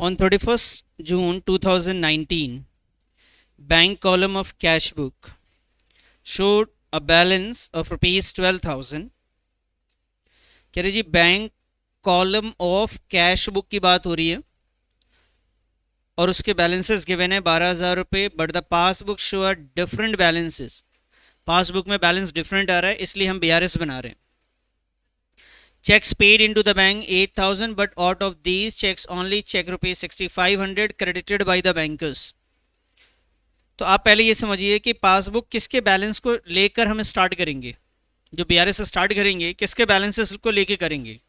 On 31st June 2019, bank column of cash book showed a balance of rupees 12,000. कह रहे जी bank column of cash book की बात हो रही है और उसके बैलेंसेस गिवन है 12,000 रुपये, but the passbook show are different balances. Passbook में बैलेंस डिफरेंट आ रहा है, इसलिए हम बीआरएस बना रहे हैं. Checks paid into the bank 8,000, but out of these checks only check rupees 6,500 credited by the bankers. तो आप पहले ये समझिए कि पासबुक किसके बैलेंस को लेकर हम स्टार्ट करेंगे. जो बीआरएस स्टार्ट करेंगे किसके बैलेंसेस को लेके करेंगे.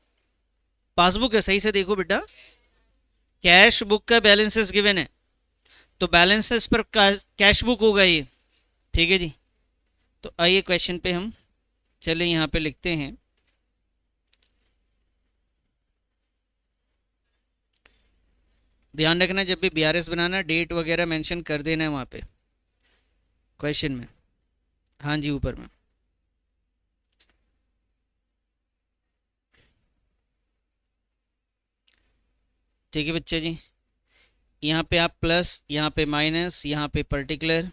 पासबुक है, सही से देखो बेटा, कैश बुक का बैलेंसेस गिवन है तो बैलेंसेस पर कैश बुक होगा ये. ठीक है जी. तो आइए क्वेश्चन पे हम चले, यहाँ पे लिखते हैं. ध्यान रखना जब भी बीआरएस बनाना डेट वगैरह मेंशन कर देना है वहाँ पे क्वेश्चन में. हाँ जी, ऊपर में. ठीक है बच्चे जी. यहाँ पे आप प्लस, यहाँ पे माइनस, यहाँ पे पर्टिकुलर,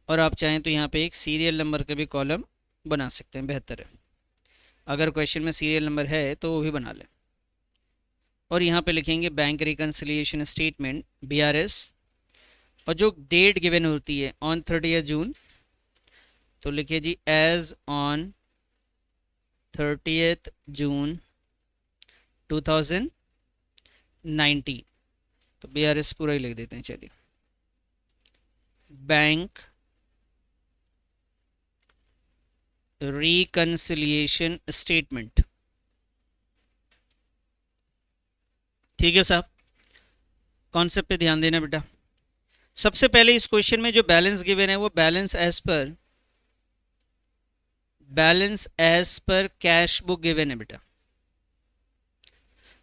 और आप चाहें तो यहाँ पे एक सीरियल नंबर का भी कॉलम बना सकते हैं, बेहतर है. अगर क्वेश्चन में सीरियल नंबर है तो वो भी बना लें. और यहाँ पे लिखेंगे बैंक रिकन्सिलिएशन स्टेटमेंट बीआरएस, और जो डेट गिवन होती है ऑन 30 जून, तो लिखिए जी एज ऑन 30 जून 2019. तो बीआरएस पूरा ही लिख देते हैं. चलिए, बैंक रिकन्सिलिएशन स्टेटमेंट. ठीक है साहब, कॉन्सेप्ट पे ध्यान देना बेटा. सबसे पहले इस क्वेश्चन में जो बैलेंस गिवन है वो balance as per cash book given है बेटा.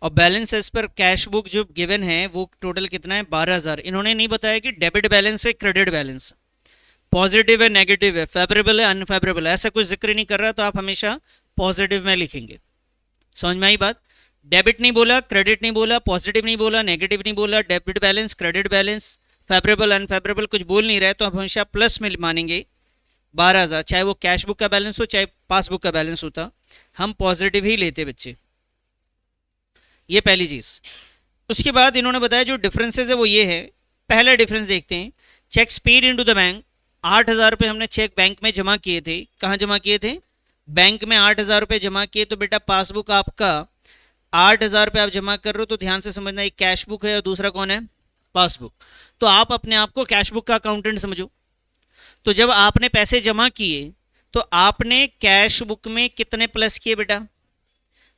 और balance as per cash book जो गिवन है वो टोटल कितना है, 12,000. इन्होंने नहीं बताया कि डेबिट बैलेंस है क्रेडिट बैलेंस, पॉजिटिव है नेगेटिव है, फेवरेबल है अनफेवरेबल है, ऐसा कुछ जिक्र नहीं कर रहा. तो आप हमेशा पॉजिटिव में लिखेंगे. समझ में आई बात. डेबिट नहीं बोला, क्रेडिट नहीं बोला, पॉजिटिव नहीं बोला, नेगेटिव नहीं बोला, debit balance credit balance, favourable unfavourable कुछ बोल नहीं रहे, तो आप हमेशा प्लस में मानेंगे 12,000. चाहे वो कैश बुक का बैलेंस हो चाहे पासबुक का बैलेंस होता, हम पॉजिटिव ही लेते बच्चे. ये पहली चीज. उसके बाद इन्होंने बताया जो डिफरेंसेस है वो ये है. पहला डिफरेंस देखते हैं. Checks paid into the bank, 8,000 रुपये हमने चेक बैंक में जमा किए थे. कहाँ जमा किए थे, बैंक में 8,000 रुपये जमा किए. तो बेटा पासबुक आपका 8,000 रुपये आप जमा कर रहे हो, तो ध्यान से समझना, एक कैश बुक है और दूसरा कौन है, पासबुक. तो आप अपने आप को कैश बुक का अकाउंटेंट समझो. तो जब आपने पैसे जमा किए तो आपने कैश बुक में कितने प्लस किए बेटा,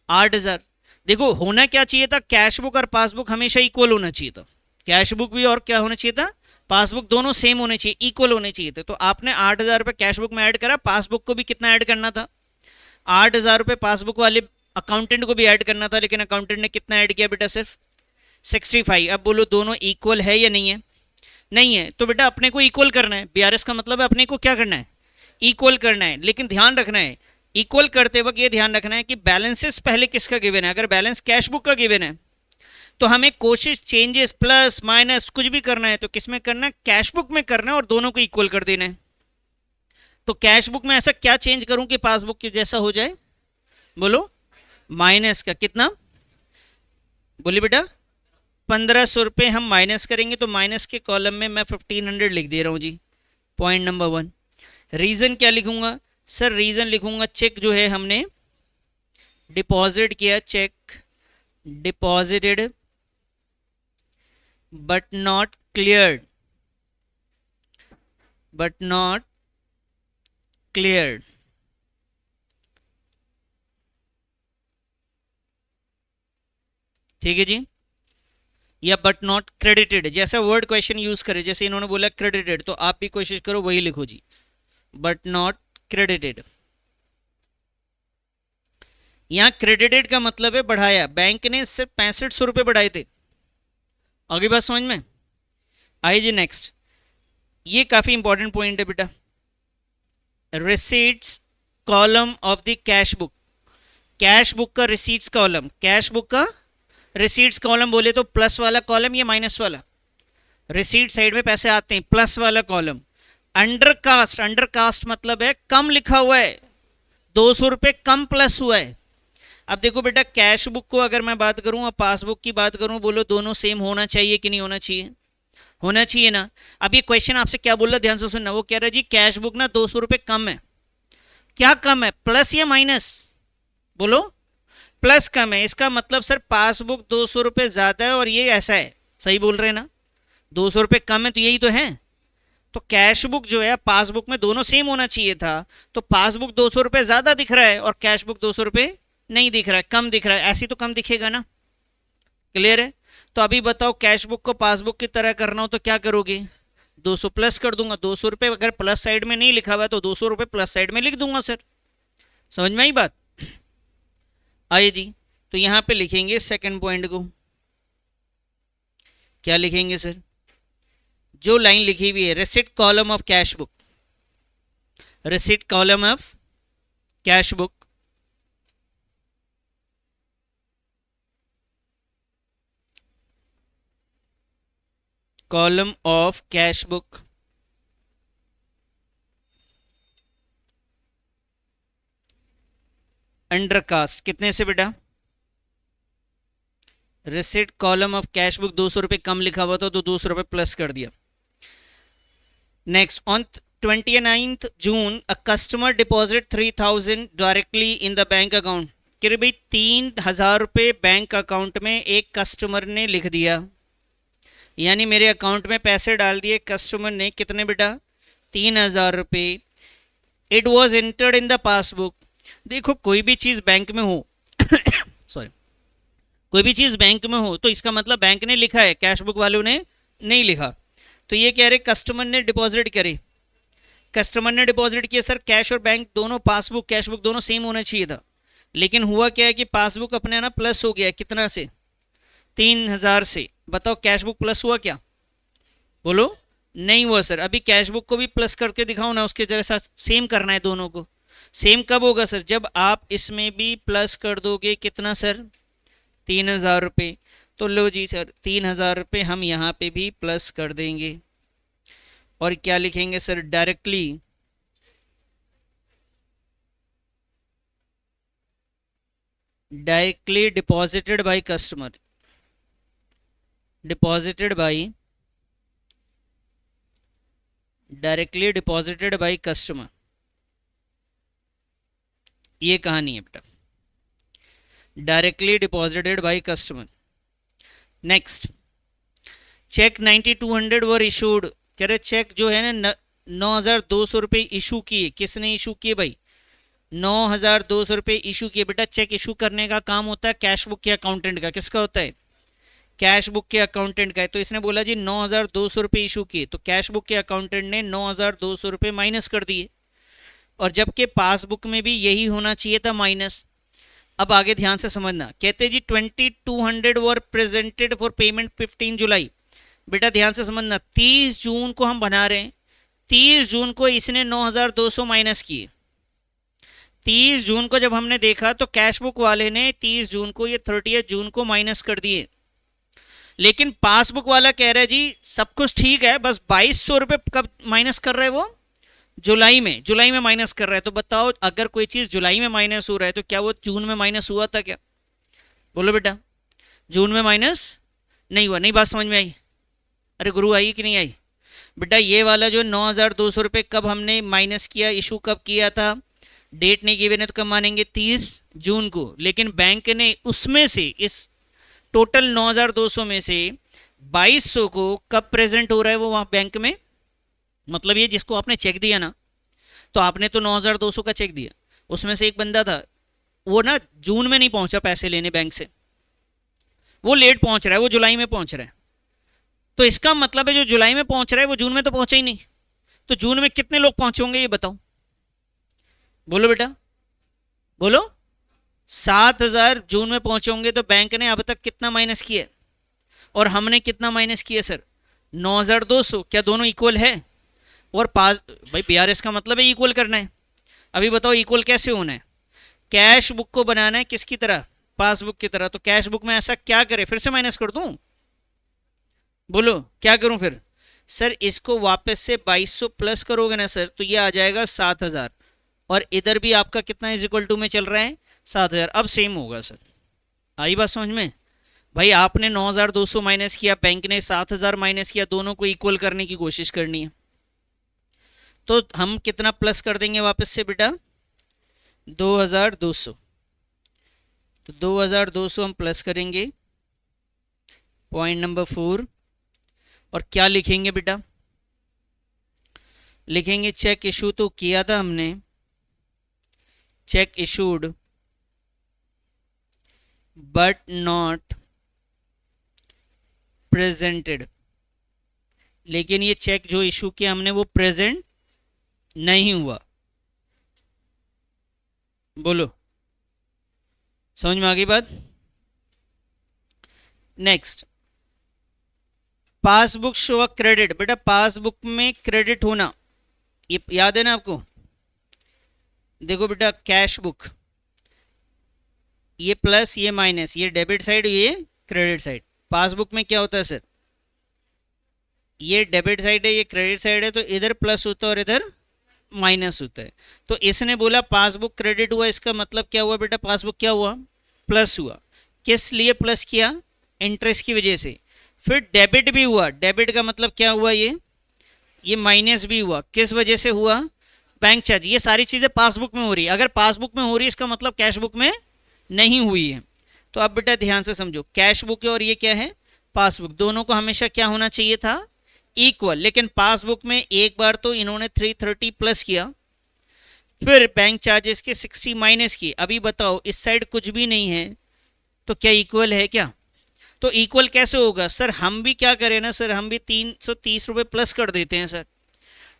8,000. देखो होना क्या चाहिए था, कैश बुक और पासबुक हमेशा इक्वल होना चाहिए था. कैश बुक भी और क्या होना चाहिए था, पासबुक, दोनों सेम होने चाहिए, इक्वल होने चाहिए थे. तो आपने 8,000 रुपये कैश बुक में ऐड करा, पासबुक को भी कितना ऐड करना था, 8,000 रुपये पासबुक वाले अकाउंटेंट को भी ऐड करना था. लेकिन अकाउंटेंट ने कितना ऐड किया बेटा, सिर्फ 65. अब बोलो दोनों इक्वल है या नहीं है, नहीं है. तो बेटा अपने को इक्वल करना है. बीआरएस का मतलब है अपने को क्या करना है, इक्वल करना है. लेकिन ध्यान रखना है, इक्वल करते वक्त ये ध्यान रखना है कि बैलेंसेस पहले किसका गिवन है. अगर बैलेंस कैश बुक का गिवन है तो हमें कोशिश चेंजेस प्लस माइनस कुछ भी करना है तो किसमें करना है, कैश बुक में करना है, और दोनों को इक्वल कर देना है. तो कैश बुक में ऐसा क्या चेंज करूं कि पासबुक के जैसा हो जाए, बोलो. माइनस का कितना, बोलिए बेटा, 1,500 रुपये हम माइनस करेंगे. तो माइनस के कॉलम में मैं 1,500 लिख दे रहा हूं जी. Point number 1. रीजन क्या लिखूंगा सर, रीजन लिखूंगा चेक जो है हमने डिपॉजिट किया, check deposited but not cleared, but not cleared. ठीक है जी. या बट नॉट क्रेडिटेड, जैसा वर्ड क्वेश्चन यूज करे, जैसे इन्होंने बोला क्रेडिटेड, तो आप भी कोशिश करो वही लिखो जी, बट नॉट क्रेडिटेड. यहां क्रेडिटेड का मतलब है बढ़ाया. बैंक ने सिर्फ 6500 रुपये बढ़ाए थे. आगे बात समझ में आई जी. नेक्स्ट, ये काफी इंपॉर्टेंट पॉइंट है बेटा. Receipts column of the cash book. Cash book का रिसीट्स कॉलम, कैश बुक का रिसीट्स कॉलम बोले तो प्लस वाला कॉलम या माइनस वाला? रिसीट साइड में पैसे आते हैं, प्लस वाला column. Undercast, undercast मतलब है कम लिखा हुआ है, 200 रुपये कम प्लस हुआ है। अब देखो बेटा, कैश बुक को अगर मैं बात करूं और पासबुक की बात करूं, बोलो दोनों सेम होना चाहिए कि नहीं होना चाहिए? होना चाहिए ना। अब ये क्वेश्चन आपसे क्या बोल रहा, ध्यान से सुनना। वो कह रहा है जी कैश बुक ना 200 रुपये कम है। क्या कम है, प्लस या माइनस? बोलो, प्लस कम है। इसका मतलब सर पासबुक 200 रुपये ज्यादा है और ये ऐसा है, सही बोल रहे हैं ना? 200 रुपये कम है तो यही तो है। तो कैश बुक जो है पासबुक में दोनों सेम होना चाहिए था, तो पासबुक 200 रुपये ज्यादा दिख रहा है और कैश बुक 200 रुपये नहीं दिख रहा है, कम दिख रहा है। ऐसी तो कम दिखेगा ना। क्लियर है? तो अभी बताओ, कैश बुक को पासबुक की तरह करना हो तो क्या करोगे? 200 प्लस कर दूंगा। 200 रुपये अगर प्लस साइड में नहीं लिखा हुआ है तो 200 रुपये प्लस साइड में लिख दूंगा सर। समझ में आई बात? आइए जी, तो यहां पे लिखेंगे सेकंड पॉइंट को। क्या लिखेंगे सर? जो लाइन लिखी हुई है, receipt column of cash book, receipt column of cash book, column of cash book undercast कितने से बेटा? Receipt column of cash book 200 रुपये कम लिखा हुआ था तो 200 रुपये प्लस कर दिया। Next, on 29th June a customer deposit 3000 directly in the bank account. कि भाई 3000 रुपये बैंक अकाउंट में एक कस्टमर ने लिख दिया, यानी मेरे अकाउंट में पैसे डाल दिए कस्टमर ने। कितने बेटा? 3000 रुपये। It was entered in the passbook. देखो, कोई भी चीज़ बैंक में हो सॉरी, कोई भी चीज़ बैंक में हो तो इसका मतलब बैंक ने लिखा है, कैश बुक वालों ने नहीं लिखा। तो ये कह रहे कस्टमर ने डिपॉजिट करे, कस्टमर ने डिपॉजिट किया। सर कैश और बैंक दोनों, पासबुक कैश बुक दोनों सेम होना चाहिए था, लेकिन हुआ क्या है कि पासबुक अपने ना प्लस हो गया। कितना से? 3000 से। बताओ कैश बुक प्लस हुआ क्या? बोलो, नहीं हुआ सर। अभी कैश बुक को भी प्लस करके दिखाओ ना, उसके जैसा सेम करना है दोनों को। सेम कब होगा सर? जब आप इसमें भी प्लस कर दोगे। कितना सर? 3000 रुपये। तो लो जी सर, 3000 रुपये हम यहाँ पे भी प्लस कर देंगे। और क्या लिखेंगे sir? Directly deposited by customer, deposited by, directly deposited by customer. ये कहानी है बेटा, directly deposited by customer. Next, cheque 9200 were issued. कह रहे चेक जो है ना 9200 रुपये इशू किए। किसने इशू किए भाई? 9200 रुपये इशू किए। बेटा चेक इशू करने का काम होता है कैश बुक के अकाउंटेंट का। किसका होता है? कैश बुक के अकाउंटेंट का है। तो इसने बोला जी 9200 रुपये इशू किए, तो कैश बुक के अकाउंटेंट ने 9200 रुपये माइनस कर दिए, और जबकि पासबुक में भी यही होना चाहिए था, माइनस। अब आगे ध्यान से समझना। कहते जी 2200 वर प्रेजेंटेड फॉर पेमेंट 15 जुलाई। बेटा ध्यान से समझना, 30 जून को हम बना रहे हैं। 30 जून को इसने 9200 माइनस किए। 30 जून को जब हमने देखा तो कैश बुक वाले ने 30 जून को, ये 30 जून को माइनस कर दिए, लेकिन पासबुक वाला कह रहा है जी सब कुछ ठीक है, बस 2200 रुपये कब माइनस कर रहा है वो? जुलाई में, जुलाई में माइनस कर रहा है। तो बताओ, अगर कोई चीज जुलाई में माइनस हो रहा है तो क्या वो जून में माइनस हुआ था क्या? बोलो बेटा, जून में माइनस नहीं हुआ। नहीं बात समझ में आई? अरे गुरु, आई कि नहीं आई? बेटा ये वाला जो 9200 रुपये कब हमने माइनस किया, इशू कब किया था, डेट नहीं गिवन है तो कब मानेंगे? 30 जून को। लेकिन बैंक ने उसमें से, इस टोटल 9200 में से 2200 को कब प्रेजेंट हो रहा है वो वहां बैंक में? मतलब ये जिसको आपने चेक दिया ना, तो आपने तो 9200 का चेक दिया, उसमें से एक बंदा था वो ना जून में नहीं पहुंचा पैसे लेने बैंक से, वो लेट पहुंच रहा है, वो जुलाई में पहुंच रहा है। तो इसका मतलब है जो जुलाई में पहुंच रहा है वो जून में तो पहुंचा ही नहीं। तो जून में कितने लोग पहुंचे होंगे ये बताओ? बोलो बेटा, बोलो। 7000 जून में पहुंचे होंगे। तो बैंक ने अब तक कितना माइनस किया और हमने कितना माइनस किया सर? 9200। क्या दोनों इक्वल है? और पास भाई बीआरएस का मतलब है इक्वल करना है। अभी बताओ इक्वल कैसे होना है? कैश बुक को बनाना है किसकी तरह, पासबुक की तरह। तो कैश बुक में ऐसा क्या करे, फिर से माइनस कर दूं, बोलो क्या करूं फिर। सर इसको वापस से 2200 प्लस करोगे ना सर, तो ये आ जाएगा 7000, और इधर भी आपका कितना इज इक्वल टू में चल रहा है 7000। अब सेम होगा सर, आई बात समझ में। भाई आपने 9200 माइनस किया, बैंक ने 7000 माइनस किया, दोनों को इक्वल करने की कोशिश करनी है। तो हम कितना प्लस कर देंगे वापस से बेटा, 2200। तो 2200 हम प्लस करेंगे, पॉइंट नंबर 4। और क्या लिखेंगे बेटा, लिखेंगे चेक इशू तो किया था हमने, check issued but not presented. लेकिन ये चेक जो इशू किया हमने वो प्रेजेंट नहीं हुआ। बोलो समझ में आ गई बात। Next, passbook show a credit. बेटा पासबुक में क्रेडिट होना ये याद है ना आपको। देखो बेटा कैश बुक, ये प्लस ये माइनस, ये डेबिट साइड ये क्रेडिट साइड। पासबुक में क्या होता है सर, ये डेबिट साइड है ये क्रेडिट साइड है, तो इधर प्लस होता है और इधर माइनस होता है। तो इसने बोला पासबुक क्रेडिट हुआ, इसका मतलब क्या हुआ बेटा, पासबुक क्या हुआ, प्लस हुआ। किस लिए प्लस किया, इंटरेस्ट की वजह से। फिर डेबिट भी हुआ, डेबिट का मतलब क्या हुआ, ये माइनस भी हुआ, किस वजह से हुआ, बैंक चार्ज। ये सारी चीजें पासबुक में हो रही है। अगर पासबुक में हो रही है इसका मतलब कैश बुक में नहीं हुई है। तो अब बेटा ध्यान से समझो, कैश बुक और ये क्या है, पासबुक, दोनों को हमेशा क्या होना चाहिए था, इक्वल। लेकिन पासबुक में एक बार तो इन्होंने 330 प्लस किया, फिर बैंक चार्जेस के 60 माइनस किए। अभी बताओ इस साइड कुछ भी नहीं है तो क्या इक्वल है क्या। तो इक्वल कैसे होगा सर, हम भी क्या करें ना सर, हम भी 330 रुपये प्लस कर देते हैं सर,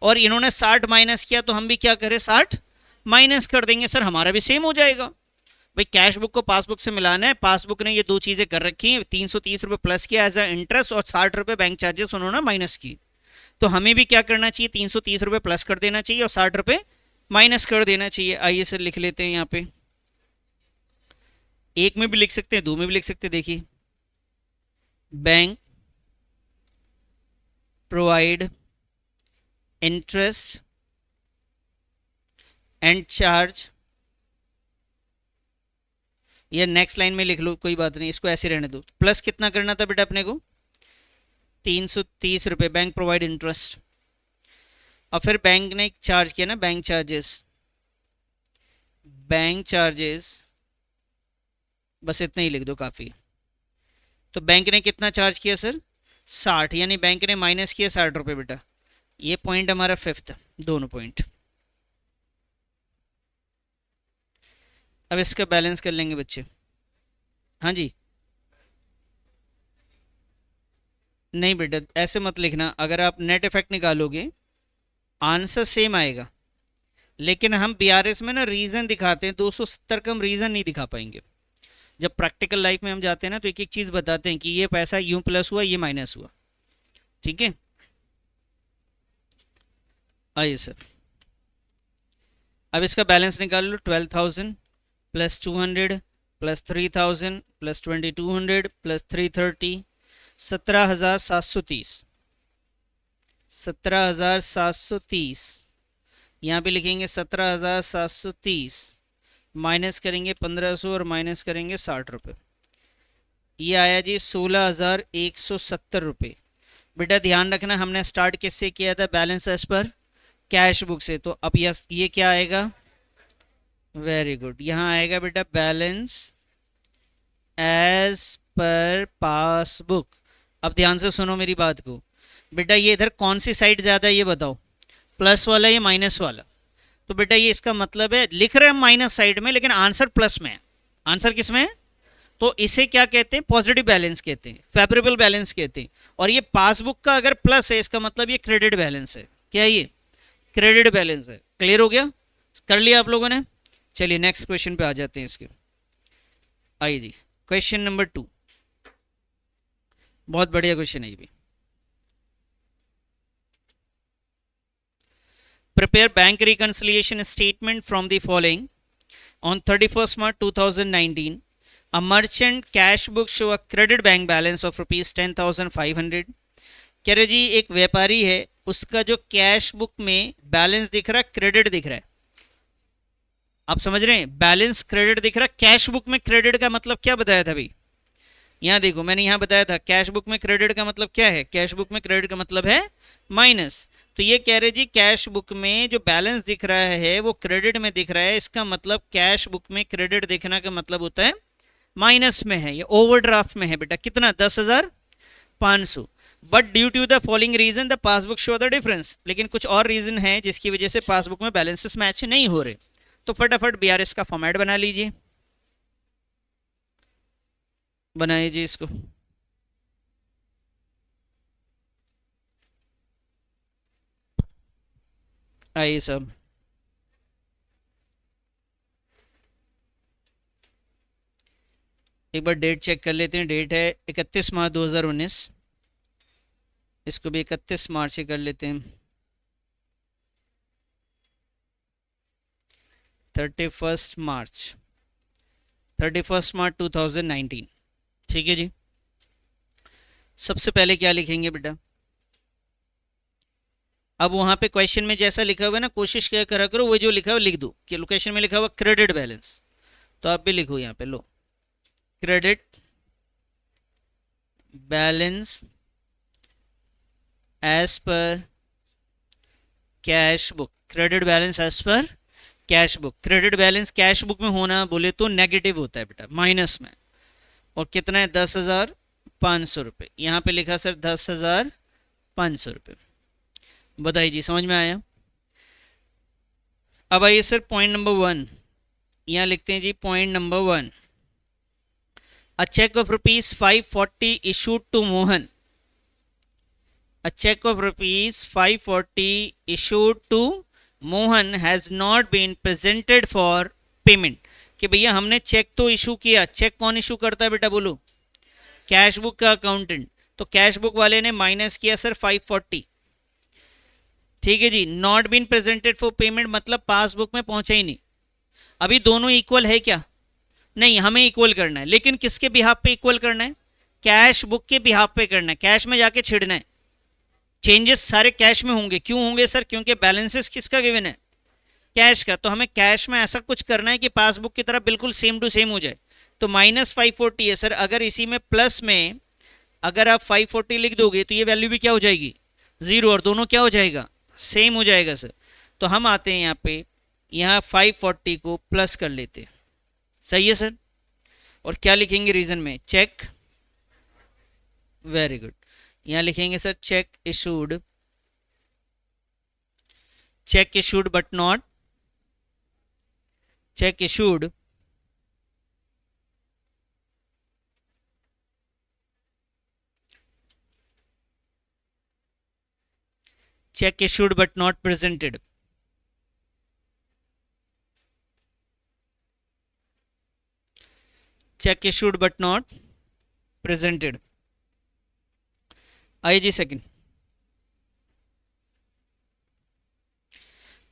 और इन्होंने 60 माइनस किया तो हम भी क्या करें 60 माइनस कर देंगे सर, हमारा भी सेम हो जाएगा। भाई कैश बुक को पासबुक से मिलाना है, पासबुक ने ये दो चीजें कर रखी हैं, 330 रुपये प्लस किया एज अ इंटरेस्ट और 60 रुपये बैंक चार्जेस उन्होंने माइनस की। तो हमें भी क्या करना चाहिए, 330 रुपये प्लस कर देना चाहिए और 60 रुपये माइनस कर देना चाहिए। आइए सर लिख लेते हैं यहाँ पे, एक में भी लिख सकते हैं, दो में भी लिख सकते हैं। देखिए bank provide interest and charge, ये नेक्स्ट लाइन में लिख लो कोई बात नहीं, इसको ऐसे रहने दो। प्लस कितना करना था बेटा अपने को, 330 रुपये बैंक प्रोवाइड इंटरेस्ट, और फिर बैंक ने चार्ज किया ना बैंक चार्जेस, बैंक चार्जेस बस इतना ही लिख दो काफ़ी। तो बैंक ने कितना चार्ज किया सर 60, यानी बैंक ने माइनस किया 60 रुपये बेटा। ये पॉइंट हमारा फिफ्थ, दोनों पॉइंट। अब इसका बैलेंस कर लेंगे बच्चे। हाँ जी, नहीं बेटा ऐसे मत लिखना, अगर आप नेट इफेक्ट निकालोगे आंसर सेम आएगा, लेकिन हम बीआरएस में ना रीजन दिखाते हैं, 270 का हम रीजन नहीं दिखा पाएंगे। जब प्रैक्टिकल लाइफ में हम जाते हैं ना तो एक एक चीज बताते हैं कि ये पैसा यूं प्लस हुआ ये माइनस हुआ, ठीक है। आइए सर अब इसका बैलेंस निकाल लो, 12,000 प्लस 200 प्लस 3,000 प्लस 2,200 प्लस 330, 17,730, 17,730। यहाँ पे लिखेंगे 17,730, माइनस करेंगे 1500 और माइनस करेंगे 60 रुपये, ये आया जी 16,170 रुपये। बेटा ध्यान रखना हमने स्टार्ट किससे किया था, balance as per cash book से। तो अब ये क्या आएगा, वेरी गुड, यहाँ आएगा बेटा बैलेंस एज पर पासबुक। अब ध्यान से सुनो मेरी बात को बेटा, ये इधर कौन सी साइड ज़्यादा है ये बताओ, प्लस वाला या माइनस वाला। तो बेटा ये इसका मतलब है, लिख रहे हैं माइनस साइड में लेकिन आंसर प्लस में है। आंसर किस में है, तो इसे क्या कहते हैं, पॉजिटिव बैलेंस कहते हैं, फेवरेबल बैलेंस कहते हैं। और ये पासबुक का अगर प्लस है इसका मतलब ये क्रेडिट बैलेंस है। क्या ये क्रेडिट बैलेंस है। क्लियर हो गया, कर लिया आप लोगों ने। चलिए नेक्स्ट क्वेश्चन पे आ जाते हैं इसके। आइए जी क्वेश्चन नंबर 2, बहुत बढ़िया क्वेश्चन है ये भी। Prepare bank reconciliation statement from the following. on 31st March 2019 a merchant cash book show a credit bank balance of rupees 10,500। कह रहे जी एक व्यापारी है, उसका जो कैश बुक में बैलेंस दिख रहा है क्रेडिट दिख रहा है। आप समझ रहे हैं, बैलेंस क्रेडिट दिख रहा है। कैश बुक में क्रेडिट का मतलब क्या बताया था अभी, यहाँ देखो मैंने यहाँ बताया था कैश बुक में क्रेडिट का मतलब क्या है, कैश बुक में क्रेडिट का मतलब है माइनस। तो ये कह रहे जी कैश बुक में जो बैलेंस दिख रहा है वो क्रेडिट में दिख रहा है, इसका मतलब कैश बुक में क्रेडिट दिखना का मतलब होता है माइनस में है, ये ओवरड्राफ्ट में है बेटा। कितना, 10,500। But due to the following reason the passbook show the difference. लेकिन कुछ और रीजन है जिसकी वजह से पासबुक में बैलेंसेस मैच नहीं हो रहे। तो फटाफट बीआरएस का फॉर्मेट बना लीजिए, बनाइए जी इसको। आइए सब, एक बार डेट चेक कर लेते हैं। डेट है 31 मार्च 2019, इसको भी 31 मार्च से कर लेते हैं। 31 मार्च 2019, ठीक है जी। सबसे पहले क्या लिखेंगे बेटा, अब वहां पे क्वेश्चन में जैसा लिखा हुआ है ना, कोशिश क्या करा करो वो जो लिखा हुआ लिख दो। कि लोकेशन में लिखा हुआ क्रेडिट बैलेंस, तो आप भी लिखो यहाँ पे, लो credit balance as per cash book. Credit balance as per cash book. Credit balance cash book में होना बोले तो नेगेटिव होता है बेटा, माइनस में। और कितना है, 10,500 रुपये। यहाँ पे लिखा सर 10,500 रुपये। बताइए जी, समझ में आया। अब आइए सर पॉइंट नंबर 1, यहाँ लिखते हैं जी point number 1। A cheque of rupees 540 issued to Mohan. A check of rupees 540 issued to Mohan has not been presented for payment। कि भैया हमने चेक तो इशू किया, चेक कौन इशू करता है बेटा बोलो, कैश बुक का अकाउंटेंट। तो कैश बुक वाले ने माइनस किया सर 540, ठीक है जी। Not been presented for payment मतलब पासबुक में पहुंचा ही नहीं। अभी दोनों इक्वल है क्या, नहीं, हमें इक्वल करना है। लेकिन किसके बिहाफ पे इक्वल करना है, कैश बुक के बिहाफ पे करना है। कैश में जाके छिड़ना है, चेंजेस सारे कैश में होंगे। क्यों होंगे सर, क्योंकि बैलेंसेस किसका गिवन है, कैश का। तो हमें कैश में ऐसा कुछ करना है कि पासबुक की तरह बिल्कुल सेम टू सेम हो जाए। तो -540 है सर, अगर इसी में प्लस में अगर आप 540 लिख दोगे तो ये वैल्यू भी क्या हो जाएगी, 0, और दोनों क्या हो जाएगा, सेम हो जाएगा सर। तो हम आते हैं यहाँ पे, यहाँ 540 को प्लस कर लेते हैं, सही है सर। और क्या लिखेंगे रीजन में, चेक, वेरी गुड। यहाँ लिखेंगे sir cheque issued but not, cheque issued but not presented. Cheque issued but not presented. आइए जी second,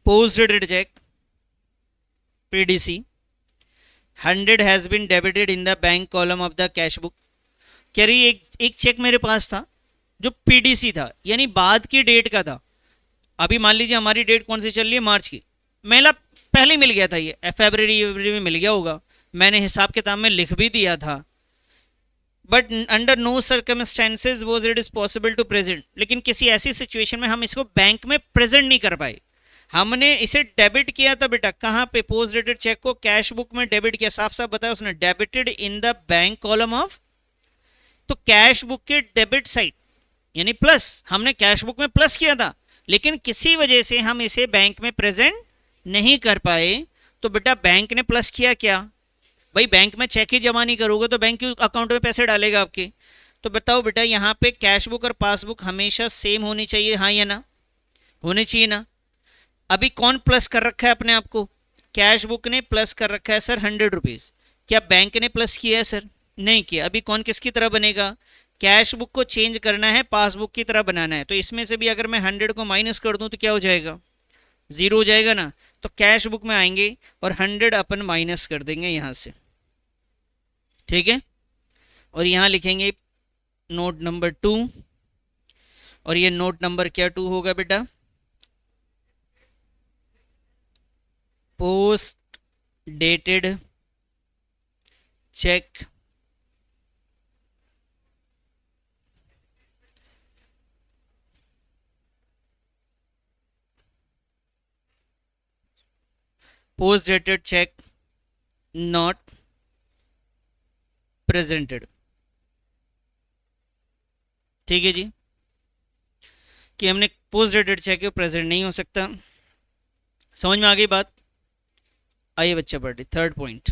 post dated cheque PDC 100 has been debited in the bank column of the cash book. कह रही एक check मेरे पास था जो PDC था, यानी बाद की डेट का था। अभी मान लीजिए हमारी डेट कौन सी चल रही है, मार्च की। मेरा पहले मिल गया था, ये फरवरी में मिल गया होगा, मैंने हिसाब किताब में लिख भी दिया था। But under no circumstances was it is possible to present. लेकिन किसी ऐसी सिचुएशन में हम इसको बैंक में प्रेजेंट नहीं कर पाए। हमने इसे डेबिट किया था बेटा, कहाँ पे, पोस्ट डेटेड चेक को कैश बुक में डेबिट किया, साफ साफ बताया उसने, debited in the bank column of. तो कैश बुक के डेबिट साइड यानी प्लस, हमने कैश बुक में प्लस किया था, लेकिन किसी वजह से हम इसे बैंक में प्रेजेंट नहीं कर पाए। तो बेटा बैंक ने प्लस किया क्या, भाई बैंक में चेक ही जमा नहीं करोगे तो बैंक अकाउंट में पैसे डालेगा आपके। तो बताओ बेटा यहाँ पे कैश बुक और पासबुक हमेशा सेम होनी चाहिए, हाँ या ना, होनी चाहिए ना। अभी कौन प्लस कर रखा है अपने आप को, कैश बुक ने प्लस कर रखा है सर 100 रुपीज़। क्या बैंक ने प्लस किया है सर, नहीं किया। अभी कौन किसकी तरह बनेगा, कैश बुक को चेंज करना है पासबुक की तरह बनाना है। तो इसमें से भी अगर मैं 100 को माइनस कर दूं तो क्या हो जाएगा, जीरो हो जाएगा ना, तो कैश बुक में आएंगे और 100 अपन माइनस कर देंगे यहां से, ठीक है। और यहां लिखेंगे नोट नंबर 2, और ये नोट नंबर क्या 2 होगा बेटा, post dated check post dated check not presented, ठीक है जी, कि हमने पोस्ट डेटेड चेक प्रेजेंट नहीं हो सकता। समझ में आ गई बात? आइए बच्चा पढ़े third point,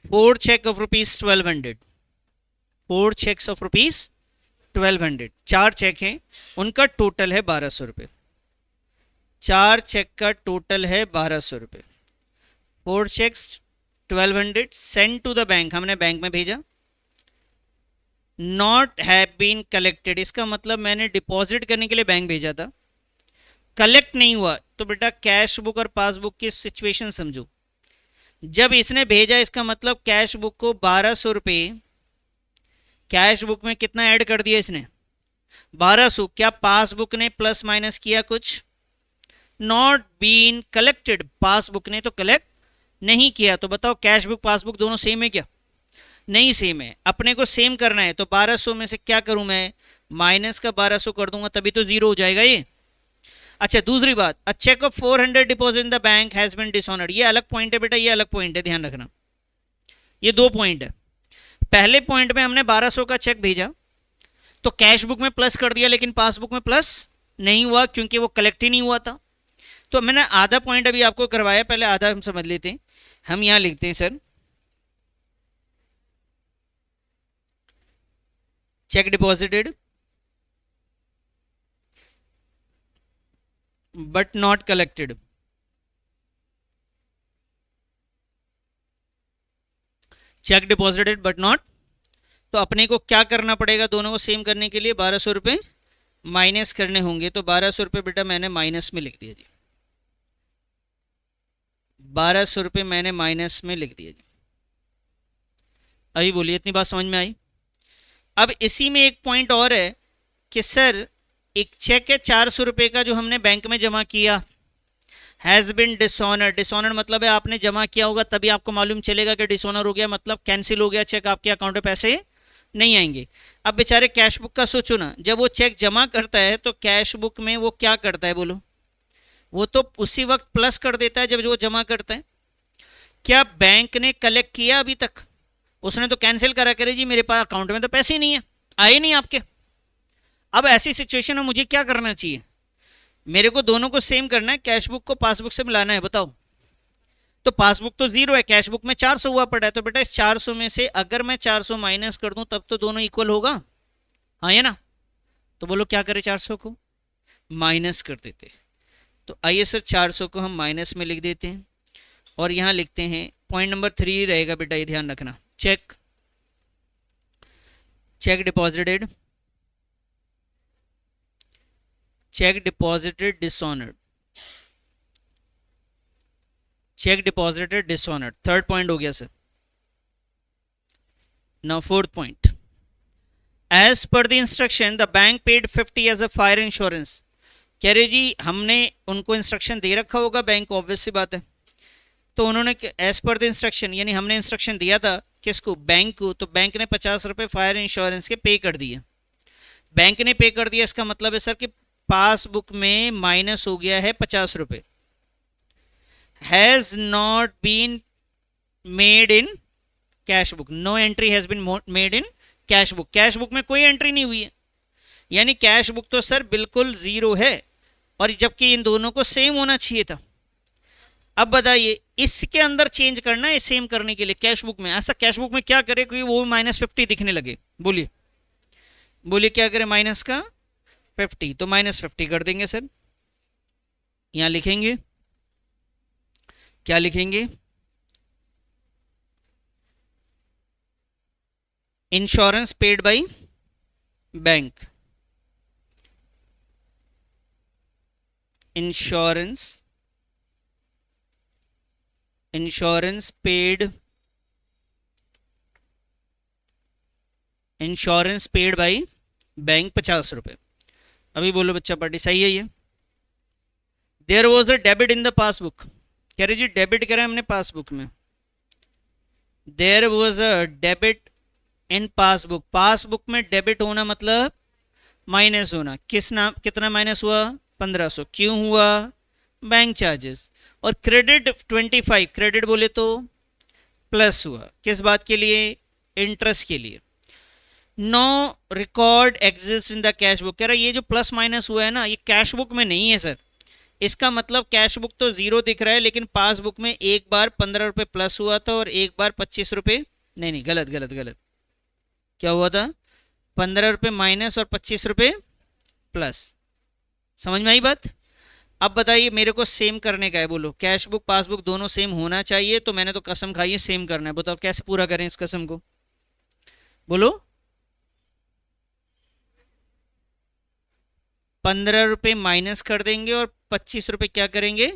4 cheque of rupees 1200, 4 cheques of rupees 1200, 4 cheque हैं, उनका टोटल है 1200 रुपये, 4 चेक का टोटल है 1200 रुपये, 4 cheques 1200 send to the bank, हमने बैंक में भेजा। नॉट हैव बीन कलेक्टेड, इसका मतलब मैंने डिपॉजिट करने के लिए बैंक भेजा था, कलेक्ट नहीं हुआ, तो बेटा कैश बुक और पासबुक की सिचुएशन समझो। जब इसने भेजा इसका मतलब कैश बुक को 1200 रुपये, कैश बुक में कितना ऐड कर दिया इसने 1200, क्या पासबुक ने प्लस माइनस किया कुछ? नॉट बीन कलेक्टेड, पासबुक ने तो कलेक्ट नहीं किया, तो बताओ कैश बुक पासबुक दोनों सेम है क्या? नहीं सेम है, अपने को सेम करना है, तो 1200 में से क्या करूं मैं, माइनस का 1200 कर दूंगा, तभी तो जीरो हो जाएगा ये। अच्छा दूसरी बात, a cheque of 400 deposit in the bank has been dishonoured, ये अलग पॉइंट है बेटा, ये अलग पॉइंट है, ध्यान रखना, ये दो पॉइंट है। पहले पॉइंट में हमने 1200 का चेक भेजा तो कैश बुक में प्लस कर दिया, लेकिन पासबुक में प्लस नहीं हुआ क्योंकि वो कलेक्ट ही नहीं हुआ था। तो मैंने आधा पॉइंट अभी आपको करवाया, पहले आधा हम समझ लेते हैं। हम यहां लिखते हैं sir, check deposited but not collected, check deposited but not, तो अपने को क्या करना पड़ेगा, दोनों को सेम करने के लिए 1200 रुपये माइनस करने होंगे, तो 1200 रुपये बेटा मैंने माइनस में लिख दिया जी, 1200 रुपये मैंने माइनस में लिख दिया जी। अभी बोलिए इतनी बात समझ में आई? अब इसी में एक पॉइंट और है कि सर एक चेक है 400 रुपये का जो हमने बैंक में जमा किया, हैज़ बिन डिसऑनर, डिसऑनर मतलब है आपने जमा किया होगा तभी आपको मालूम चलेगा कि डिसऑनर हो गया, मतलब कैंसिल हो गया चेक, आपके अकाउंट में पैसे नहीं आएंगे। अब बेचारे कैश बुक का सोचो ना, जब वो चेक जमा करता है तो कैश बुक में वो क्या करता है बोलो, वो तो उसी वक्त प्लस कर देता है जब वो जमा करता है। क्या बैंक ने कलेक्ट किया अभी तक? उसने तो कैंसिल करा करे जी, मेरे पास अकाउंट में तो पैसे ही नहीं है, आए नहीं आपके। अब ऐसी सिचुएशन में मुझे क्या करना चाहिए, मेरे को दोनों को सेम करना है, कैश बुक को पासबुक से मिलाना है, बताओ। तो पासबुक तो जीरो है, कैश बुक में 400 हुआ पड़ा है, तो बेटा इस 400 में से अगर मैं 400 माइनस कर दूं तब तो दोनों इक्वल होगा, हाँ है ना? तो बोलो क्या करें, 400 को माइनस कर देते। तो आइए सर 400 को हम माइनस में लिख देते हैं, और यहां लिखते हैं पॉइंट नंबर 3 रहेगा बेटा, ये ध्यान रखना, cheque, cheque deposited, cheque deposited dishonoured, cheque deposited dishonoured, third point हो गया sir. Now fourth point, as per the instruction the bank paid 50 as a fire insurance, कह रहे जी हमने उनको इंस्ट्रक्शन दे रखा होगा बैंक को, ऑब्वियस सी बात है, तो उन्होंने एज पर द इंस्ट्रक्शन यानी हमने इंस्ट्रक्शन दिया था किसको, बैंक को, तो बैंक ने 50 रुपये फायर इंश्योरेंस के पे कर दिए। बैंक ने पे कर दिया, इसका मतलब है सर कि पासबुक में माइनस हो गया है 50 रुपये, has not been made in cash book, no entry has been made in cash book, cash book में कोई एंट्री नहीं हुई है, यानी कैश बुक तो सर बिल्कुल जीरो है, और जबकि इन दोनों को सेम होना चाहिए था। अब बताइए इसके अंदर चेंज करना है सेम करने के लिए कैश बुक में, ऐसा कैश बुक में क्या करे कि वो -50 दिखने लगे, बोलिए बोलिए क्या करें, माइनस का 50, तो -50 कर देंगे सर, यहां लिखेंगे क्या लिखेंगे, insurance paid by bank, insurance, insurance paid, insurance paid by bank 50 रुपये। अभी बोलो बच्चा पार्टी सही है ये। There was a debit in the passbook, कह रहे जी डेबिट करा हमने पासबुक में। There was a debit in passbook, passbook में डेबिट होना मतलब माइनस होना, किस नाम कितना माइनस हुआ 1500, क्यों हुआ बैंक चार्जेस। और क्रेडिट 25, क्रेडिट बोले तो प्लस हुआ, किस बात के लिए इंटरेस्ट के लिए। No record exist in the cash book, कह रहा ये जो प्लस माइनस हुआ है ना ये कैश बुक में नहीं है सर, इसका मतलब कैश बुक तो जीरो दिख रहा है लेकिन पासबुक में एक बार 15 रुपये प्लस हुआ था और एक बार 25 रुपये, नहीं नहीं गलत गलत गलत, क्या हुआ था 15 रुपये माइनस और 25 रुपये प्लस। समझ में आई बात। अब बताइए मेरे को सेम करने का है, बोलो कैश बुक पासबुक दोनों सेम होना चाहिए, तो मैंने तो कसम खाई है सेम करना है, बताओ कैसे पूरा करें इस कसम को, बोलो। 15 रुपये माइनस कर देंगे और 25 रुपये क्या करेंगे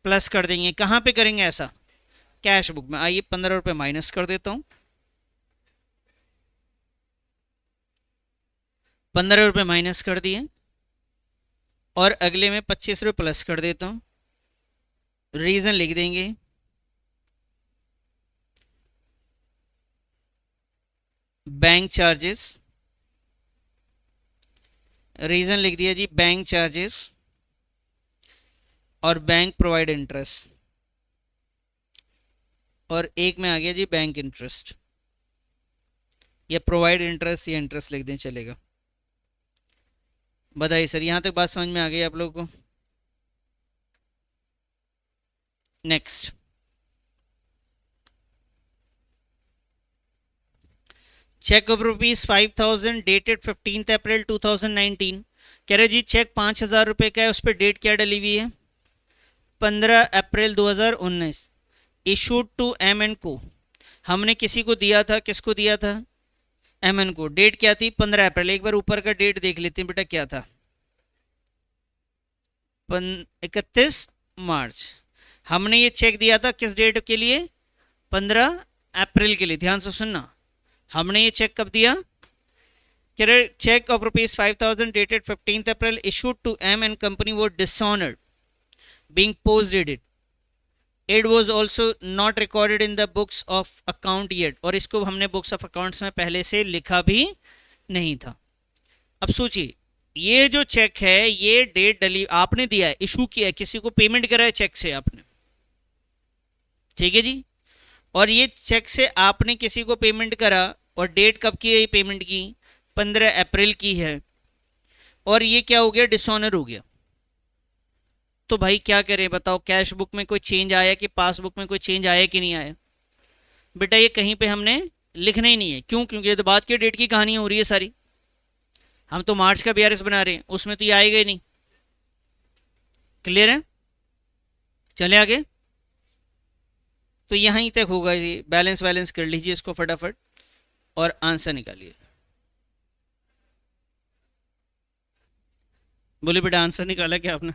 प्लस कर देंगे, कहाँ पे करेंगे ऐसा कैश बुक में। आइए 15 रुपये माइनस कर देता हूँ, 15 रुपये माइनस कर दिए और अगले में 25 रुपये प्लस कर देता हूँ। रीजन लिख देंगे, बैंक चार्जेस, रीजन लिख दिया जी बैंक चार्जेस, और बैंक प्रोवाइड इंटरेस्ट, और एक में आ गया जी बैंक इंटरेस्ट, या प्रोवाइड इंटरेस्ट या इंटरेस्ट लिख दें चलेगा। बताइए सर यहां तक बात समझ में आ गई आप लोगों को। नेक्स्ट, चेक ऑफ ₹5000 डेटेड 15 अप्रैल 2019, कह रहे जी चेक 5000 रुपये का है, उस पर डेट क्या डली हुई है 15 अप्रैल 2019, इशूड टू एम एन को, हमने किसी को दिया था, किसको दिया था एम एन को, डेट क्या थी 15 अप्रैल। एक बार ऊपर का डेट देख लेते हैं बेटा क्या था 31 मार्च। हमने ये चेक दिया था किस डेट के लिए 15 अप्रैल के लिए, ध्यान से सुनना। हमने ये चेक कब दिया, cheque of ₹5000 dated 15 April issued to M N company वो dishonoured being post dated, it was also not recorded in the books of account yet, और इसको हमने बुक्स ऑफ अकाउंट्स में पहले से लिखा भी नहीं था। अब सोचिए ये जो चेक है ये डेट डली आपने दिया है, इशू किया है, किसी को पेमेंट करा है चेक से आपने, ठीक है जी, और ये चेक से आपने किसी को पेमेंट करा और डेट कब की है ये पेमेंट की 15 अप्रैल की है, और ये क्या हो गया डिसऑनर हो गया। तो भाई क्या करें बताओ, कैश बुक में कोई चेंज आया कि पासबुक में कोई चेंज आया कि नहीं आया बेटा, ये कहीं पे हमने लिखना ही नहीं है, क्यों क्योंकि ये तो बाद के डेट की कहानी हो रही है सारी, हम तो मार्च का बीआरएस बना रहे हैं, उसमें तो ये आएगा ही नहीं। क्लियर है, चले आगे। तो यहीं तक होगा ये, बैलेंस बैलेंस कर लीजिए इसको फटाफट और आंसर निकालिए। बोले बेटा आंसर निकाला क्या आपने,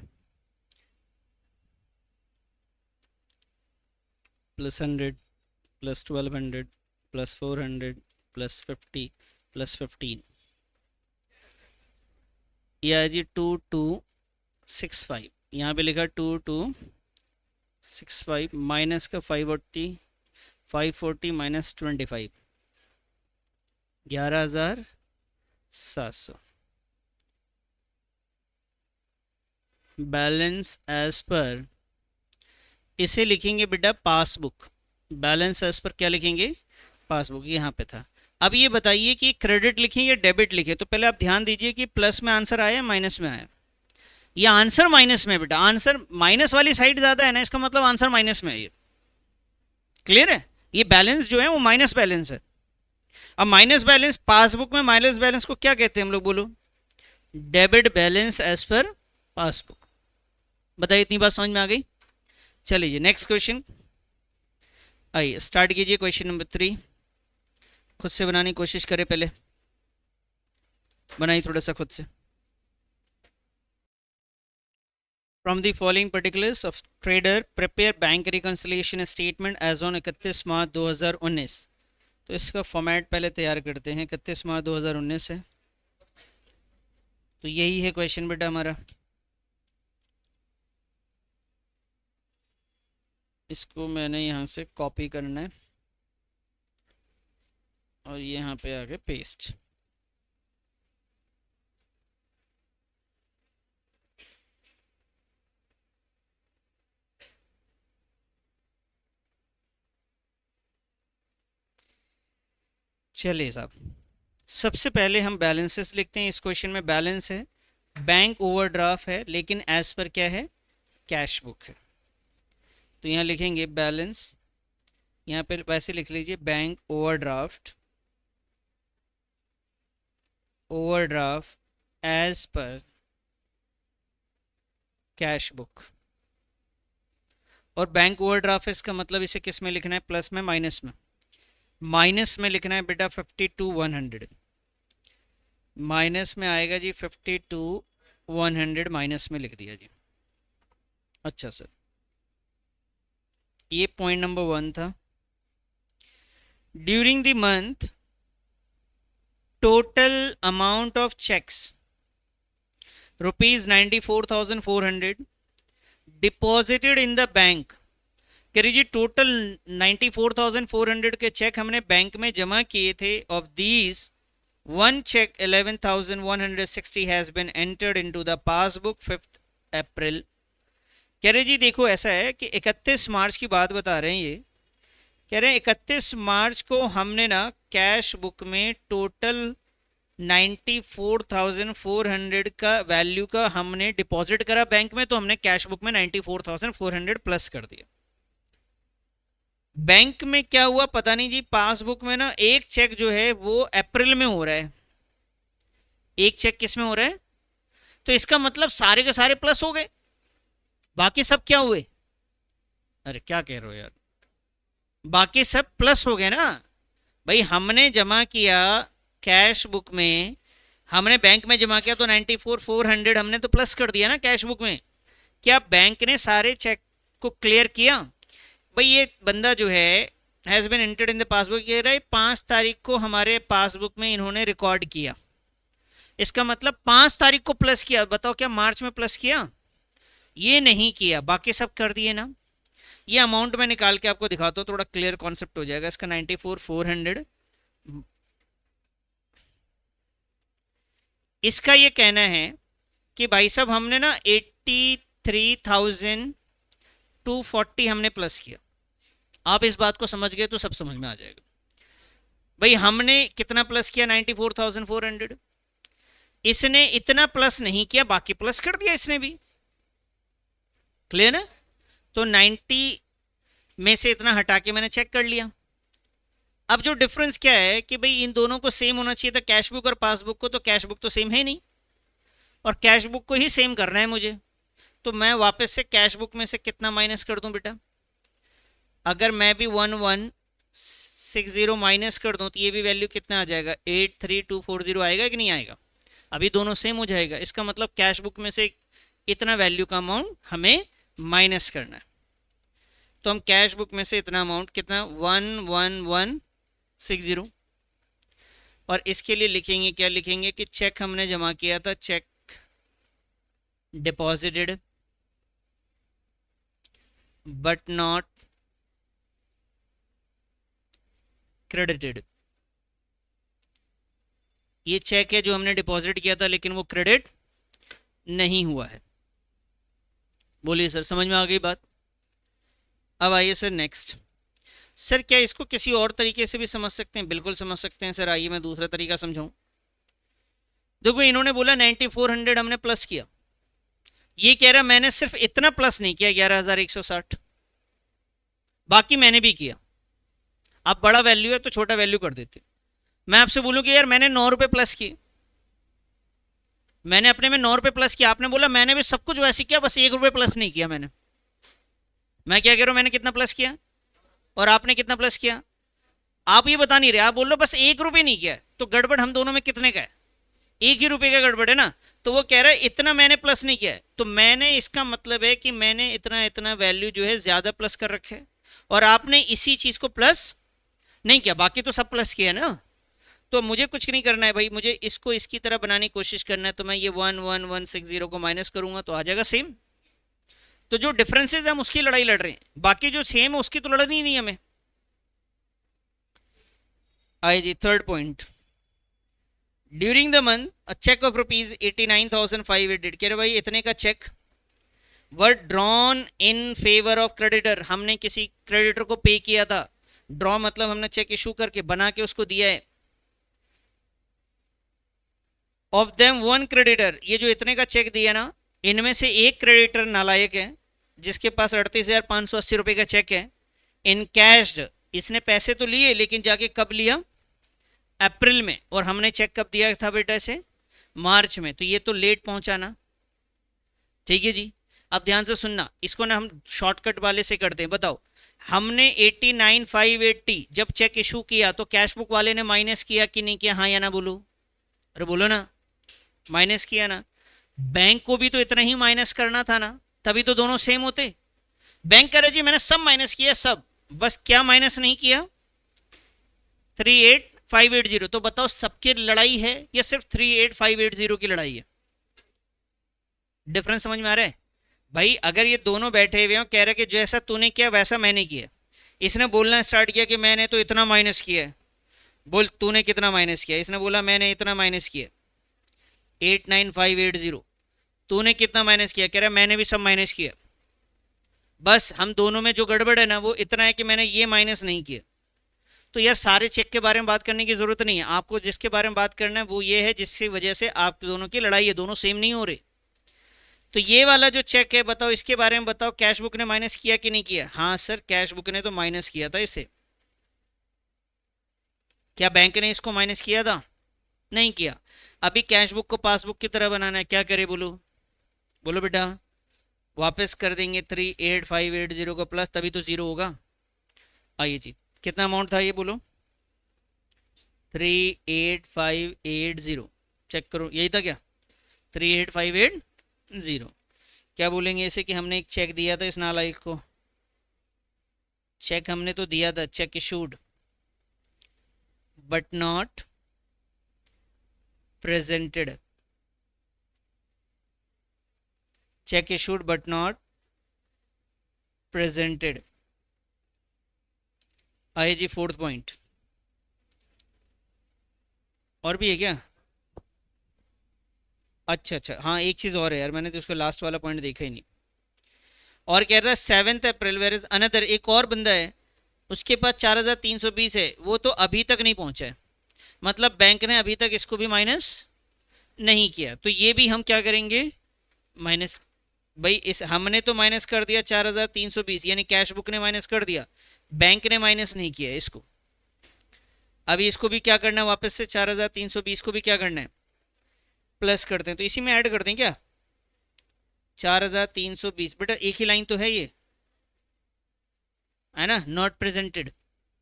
+100 +1200 +400 +50 +15, यह है जी 2265, यहाँ पे लिखा 2265 माइनस का 540 माइनस 25 11,700, बैलेंस एज पर, इसे लिखेंगे बेटा पासबुक, बैलेंस एज पर क्या लिखेंगे पासबुक, यहाँ पे था। अब ये बताइए कि क्रेडिट लिखें या डेबिट लिखें, तो पहले आप ध्यान दीजिए कि प्लस में आंसर आया माइनस में आया, या आंसर माइनस में बेटा, आंसर माइनस वाली साइड ज्यादा है ना, इसका मतलब आंसर माइनस में है ये। क्लियर है, ये बैलेंस जो है वो माइनस बैलेंस है। अब माइनस बैलेंस पासबुक में माइनस बैलेंस को क्या कहते हैं हम लोग, बोलो debit balance as per passbook. बताइए इतनी बात समझ में आ गई। चलिए नेक्स्ट क्वेश्चन, आइए स्टार्ट कीजिए क्वेश्चन नंबर 3, खुद से बनाने की कोशिश करें, पहले बनाइए थोड़ा सा खुद से। From the following particulars of trader prepare bank reconciliation statement as on 31 March 2019। तो इसका फॉर्मेट पहले तैयार करते हैं। 31 मार्च 2019 है, तो यही है क्वेश्चन बेटा हमारा। इसको मैंने यहाँ से कॉपी करना है और यहाँ पे आके पेस्ट। चलिए साहब, सबसे पहले हम बैलेंसेस लिखते हैं। इस क्वेश्चन में बैलेंस है, बैंक ओवरड्राफ्ट है, लेकिन एज पर क्या है, कैश बुक है। तो यहाँ लिखेंगे बैलेंस, यहाँ पे वैसे लिख लीजिए bank overdraft, overdraft as per cash book. और बैंक ओवरड्राफ्ट इसका मतलब इसे किस में लिखना है, प्लस में माइनस में? माइनस में लिखना है बेटा 52,100, माइनस में आएगा जी 52,100, माइनस में लिख दिया जी। अच्छा सर, ये पॉइंट नंबर 1 था। During the month total amount of cheques ₹94,400 deposited in the bank. कह रही जी टोटल 94,400 के चेक हमने बैंक में जमा किए थे। Of these one cheque 11,160 has been entered into the passbook 5 April. कह रहे जी देखो ऐसा है कि 31 मार्च की बात बता रहे हैं ये। कह रहे हैं 31 मार्च को हमने ना कैश बुक में टोटल 94,400 का वैल्यू का हमने डिपॉजिट करा बैंक में, तो हमने कैश बुक में 94,400 प्लस कर दिया। बैंक में क्या हुआ पता नहीं जी, पासबुक में ना एक चेक जो है वो अप्रैल में हो रहा है, एक चेक किस में हो रहा है, तो इसका मतलब सारे के सारे प्लस हो गए, बाकी सब क्या हुए? अरे क्या कह रहे हो यार, बाकी सब प्लस हो गए ना भाई। हमने जमा किया कैश बुक में, हमने बैंक में जमा किया तो 94,400 हमने तो प्लस कर दिया ना कैश बुक में। क्या बैंक ने सारे चेक को क्लियर किया? भाई ये बंदा जो है has been entered in the passbook, कह रहा है 5 तारीख को हमारे पासबुक में इन्होंने रिकॉर्ड किया, इसका मतलब 5 तारीख को प्लस किया। बताओ क्या मार्च में प्लस किया? ये नहीं किया, बाकी सब कर दिए ना। ये अमाउंट में निकाल के आपको दिखाता हूँ, थोड़ा क्लियर कॉन्सेप्ट हो जाएगा इसका। 94,400 इसका ये कहना है कि भाई साहब हमने ना 83,240 हमने प्लस किया। आप इस बात को समझ गए तो सब समझ में आ जाएगा। भाई हमने कितना प्लस किया? 94,400। इसने इतना प्लस नहीं किया, बाकी प्लस कर दिया इसने भी। क्लियर है? तो 90 में से इतना हटा के मैंने चेक कर लिया। अब जो डिफरेंस क्या है कि भाई इन दोनों को सेम होना चाहिए था, कैश बुक और पासबुक को, तो कैश बुक तो सेम है नहीं और कैश बुक को ही सेम करना है मुझे। तो मैं वापस से कैश बुक में से कितना माइनस कर दूं बेटा? अगर मैं भी 1160 माइनस कर दूं तो ये भी वैल्यू कितना आ जाएगा? 83240 आएगा कि नहीं आएगा? अभी दोनों सेम हो जाएगा। इसका मतलब कैश बुक में से इतना वैल्यू का अमाउंट हमें माइनस करना है। तो हम कैश बुक में से इतना अमाउंट कितना? 11160। और इसके लिए लिखेंगे क्या? लिखेंगे कि चेक हमने जमा किया था, check deposited but not credited. ये चेक है जो हमने डिपॉजिट किया था लेकिन वो क्रेडिट नहीं हुआ है। बोलिए सर, समझ में आ गई बात? अब आइए सर नेक्स्ट। सर क्या इसको किसी और तरीके से भी समझ सकते हैं? बिल्कुल समझ सकते हैं सर। आइए मैं दूसरा तरीका समझाऊं। देखो इन्होंने बोला 9400 हमने प्लस किया, ये कह रहा मैंने सिर्फ इतना प्लस नहीं किया 11,160, बाकी मैंने भी किया। अब बड़ा वैल्यू है तो छोटा वैल्यू कर देते। मैं आपसे बोलूं कि यार मैंने 9 रुपए प्लस किए, मैंने अपने में 9 रुपए प्लस किया, आपने बोला मैंने भी सब कुछ वैसे किया, बस 1 रुपए प्लस नहीं किया मैंने। मैं क्या कह रहा हूं, मैंने कितना प्लस किया और आपने कितना प्लस किया? आप ये बता नहीं रहे, आप बोल रहे हो बस 1 रुपए नहीं किया। तो गड़बड़ हम दोनों में कितने का है? एक ही रुपए का गड़बड़ है ना, तो वो कह रहा है इतना मैंने प्लस नहीं किया है, तो मैंने इसका मतलब है कि मैंने इतना इतना वैल्यू जो है ज्यादा प्लस कर रखे है, और आपने इसी चीज को प्लस नहीं किया, बाकी तो सब प्लस किया ना। तो मुझे कुछ नहीं करना है भाई, मुझे इसको इसकी तरह बनाने की कोशिश करना है, तो मैं ये 11160 को माइनस करूंगा तो आ जाएगा सेम। तो जो डिफरेंसेस हम उसकी लड़ाई लड़ रहे हैं, बाकी जो सेम है उसकी तो लड़नी ही नहीं हमें। आइए जी third point, during the month a cheque of rupees 89,500, कह रहे भाई इतने का cheque were drawn in favour of creditor, हमने किसी क्रेडिटर को पे किया था। ड्रॉ मतलब हमने चेक इशू करके बना के उसको दिया है। ऑफ देम वन क्रेडिटर, ये जो इतने का चेक दिया ना, इनमें से एक क्रेडिटर नालायक है जिसके पास 38,580 रुपए का चेक है। इन कैश्ड, इसने पैसे तो लिए लेकिन जाके कब लिया, अप्रैल में, और हमने चेक कब दिया था बेटा से, मार्च में, तो ये तो लेट पहुंचा ना। ठीक है जी, अब ध्यान से सुनना, इसको ना हम शॉर्टकट वाले से करते हैं। बताओ, हमने 89,580 जब चेक इशू किया तो कैश बुक वाले ने माइनस किया कि नहीं किया, हाँ या ना बोलो, अरे बोलो ना, माइनस किया ना। बैंक को भी तो इतना ही माइनस करना था ना, तभी तो दोनों सेम होते। बैंक कह रहे जी मैंने सब माइनस किया सब, बस क्या माइनस नहीं किया, 38,580। तो बताओ सबकी लड़ाई है या सिर्फ 38,580 की लड़ाई है? डिफरेंस समझ में आ रहा है भाई? अगर ये दोनों बैठे हुए हो कह रहे कि जैसा तूने किया वैसा मैंने किया, इसने बोलना स्टार्ट किया कि मैंने तो इतना माइनस किया है, बोल तूने कितना माइनस किया, इसने बोला मैंने इतना माइनस किया, 89,580। तूने कितना माइनस किया, कह रहा मैंने भी सब माइनस किया, बस हम दोनों में जो गड़बड़ है ना वो इतना है कि मैंने ये माइनस नहीं किया। तो यार सारे चेक के बारे में बात करने की जरूरत नहीं है, आपको जिसके बारे में बात करना है वो ये है जिसकी वजह से आप दोनों की लड़ाई है, दोनों सेम नहीं हो रहे। तो ये वाला जो चेक है बताओ इसके बारे में बताओ, कैश बुक ने माइनस किया कि नहीं किया? हाँ सर कैश बुक ने तो माइनस किया था इसे। क्या बैंक ने इसको माइनस किया था? नहीं किया। अभी कैश बुक को पासबुक की तरह बनाना है, क्या करे बोलो, बोलो बेटा। वापस कर देंगे 38,580 को प्लस, तभी तो जीरो होगा। आइए जी, कितना अमाउंट था ये बोलो, 38,580, चेक करो यही था क्या, 38,580। क्या बोलेंगे इसे कि हमने एक चेक दिया था इस नालायक को, चेक हमने तो दिया था, check issued but not presented, cheque issued but not presented. आइए जी फोर्थ पॉइंट, और भी है क्या? अच्छा अच्छा, हाँ एक चीज़ और है यार, मैंने तो उसको लास्ट वाला पॉइंट देखा ही नहीं। और कह रहा है 7 अप्रैल वेर इज अनदर, एक और बंदा है उसके पास 4,320 है, वो तो अभी तक नहीं पहुंचा है, मतलब बैंक ने अभी तक इसको भी माइनस नहीं किया, तो ये भी हम क्या करेंगे, माइनस। भाई इस हमने तो माइनस कर दिया 4,320, यानी कैश बुक ने माइनस कर दिया, बैंक ने माइनस नहीं किया इसको। अभी इसको भी क्या करना है, वापस से 4,320 को भी क्या करना है, प्लस करते हैं, तो इसी में ऐड कर दें क्या, 4,320। बेटा एक ही लाइन तो है ये, है ना, नॉट प्रेजेंटेड,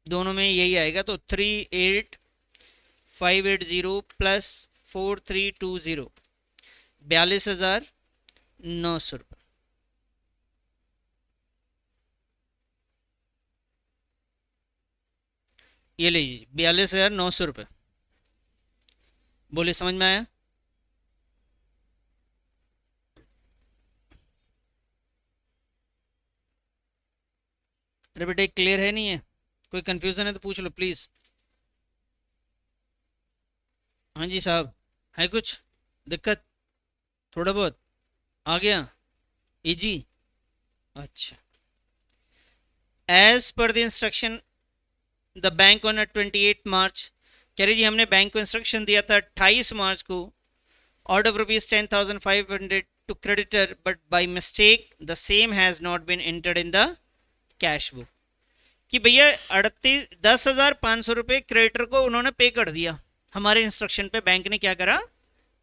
दोनों में यही आएगा, तो 38,580 प्लस 4,320, 42,900 रुपये। ये लीजिए 42,900 रुपये, बोले समझ में आया? अरे बेटा क्लियर है नहीं है, कोई कंफ्यूजन है तो पूछ लो प्लीज। हाँ जी साहब, है कुछ दिक्कत, थोड़ा बहुत आ गया इजी? अच्छा, as per the instruction the bank on 28 March, कह रही जी हमने बैंक को इंस्ट्रक्शन दिया था 28 मार्च को, order of rupees 10,500 to creditor but by mistake the same has not been entered in the cash book, कि भैया 10,500 रुपये क्रेडिटर को उन्होंने पे कर दिया, हमारे इंस्ट्रक्शन पे बैंक ने क्या करा,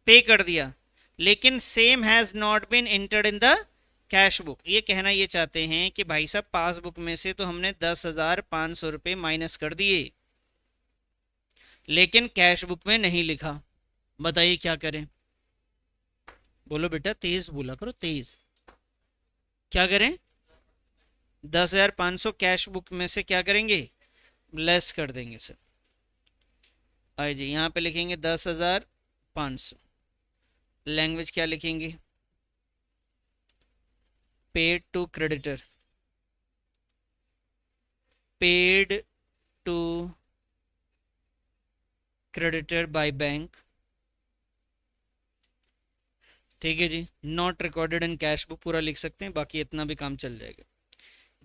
पे कर दिया, लेकिन same has not been entered in the cash book. ये कहना ये चाहते हैं कि भाई साहब पासबुक में से तो हमने 10,500 रुपये माइनस कर दिए, लेकिन कैश बुक में नहीं लिखा। बताइए क्या करें। बोलो बेटा, तेज बोला करो, तेज। क्या करें? 10,500 कैश बुक में से क्या करेंगे? लेस कर देंगे सर। आइए जी, यहाँ पे लिखेंगे 10,500। लैंग्वेज क्या लिखेंगे? Paid to creditor. Paid to creditor by bank. ठीक है जी। Not recorded in cash book पूरा लिख सकते हैं, बाकी इतना भी काम चल जाएगा।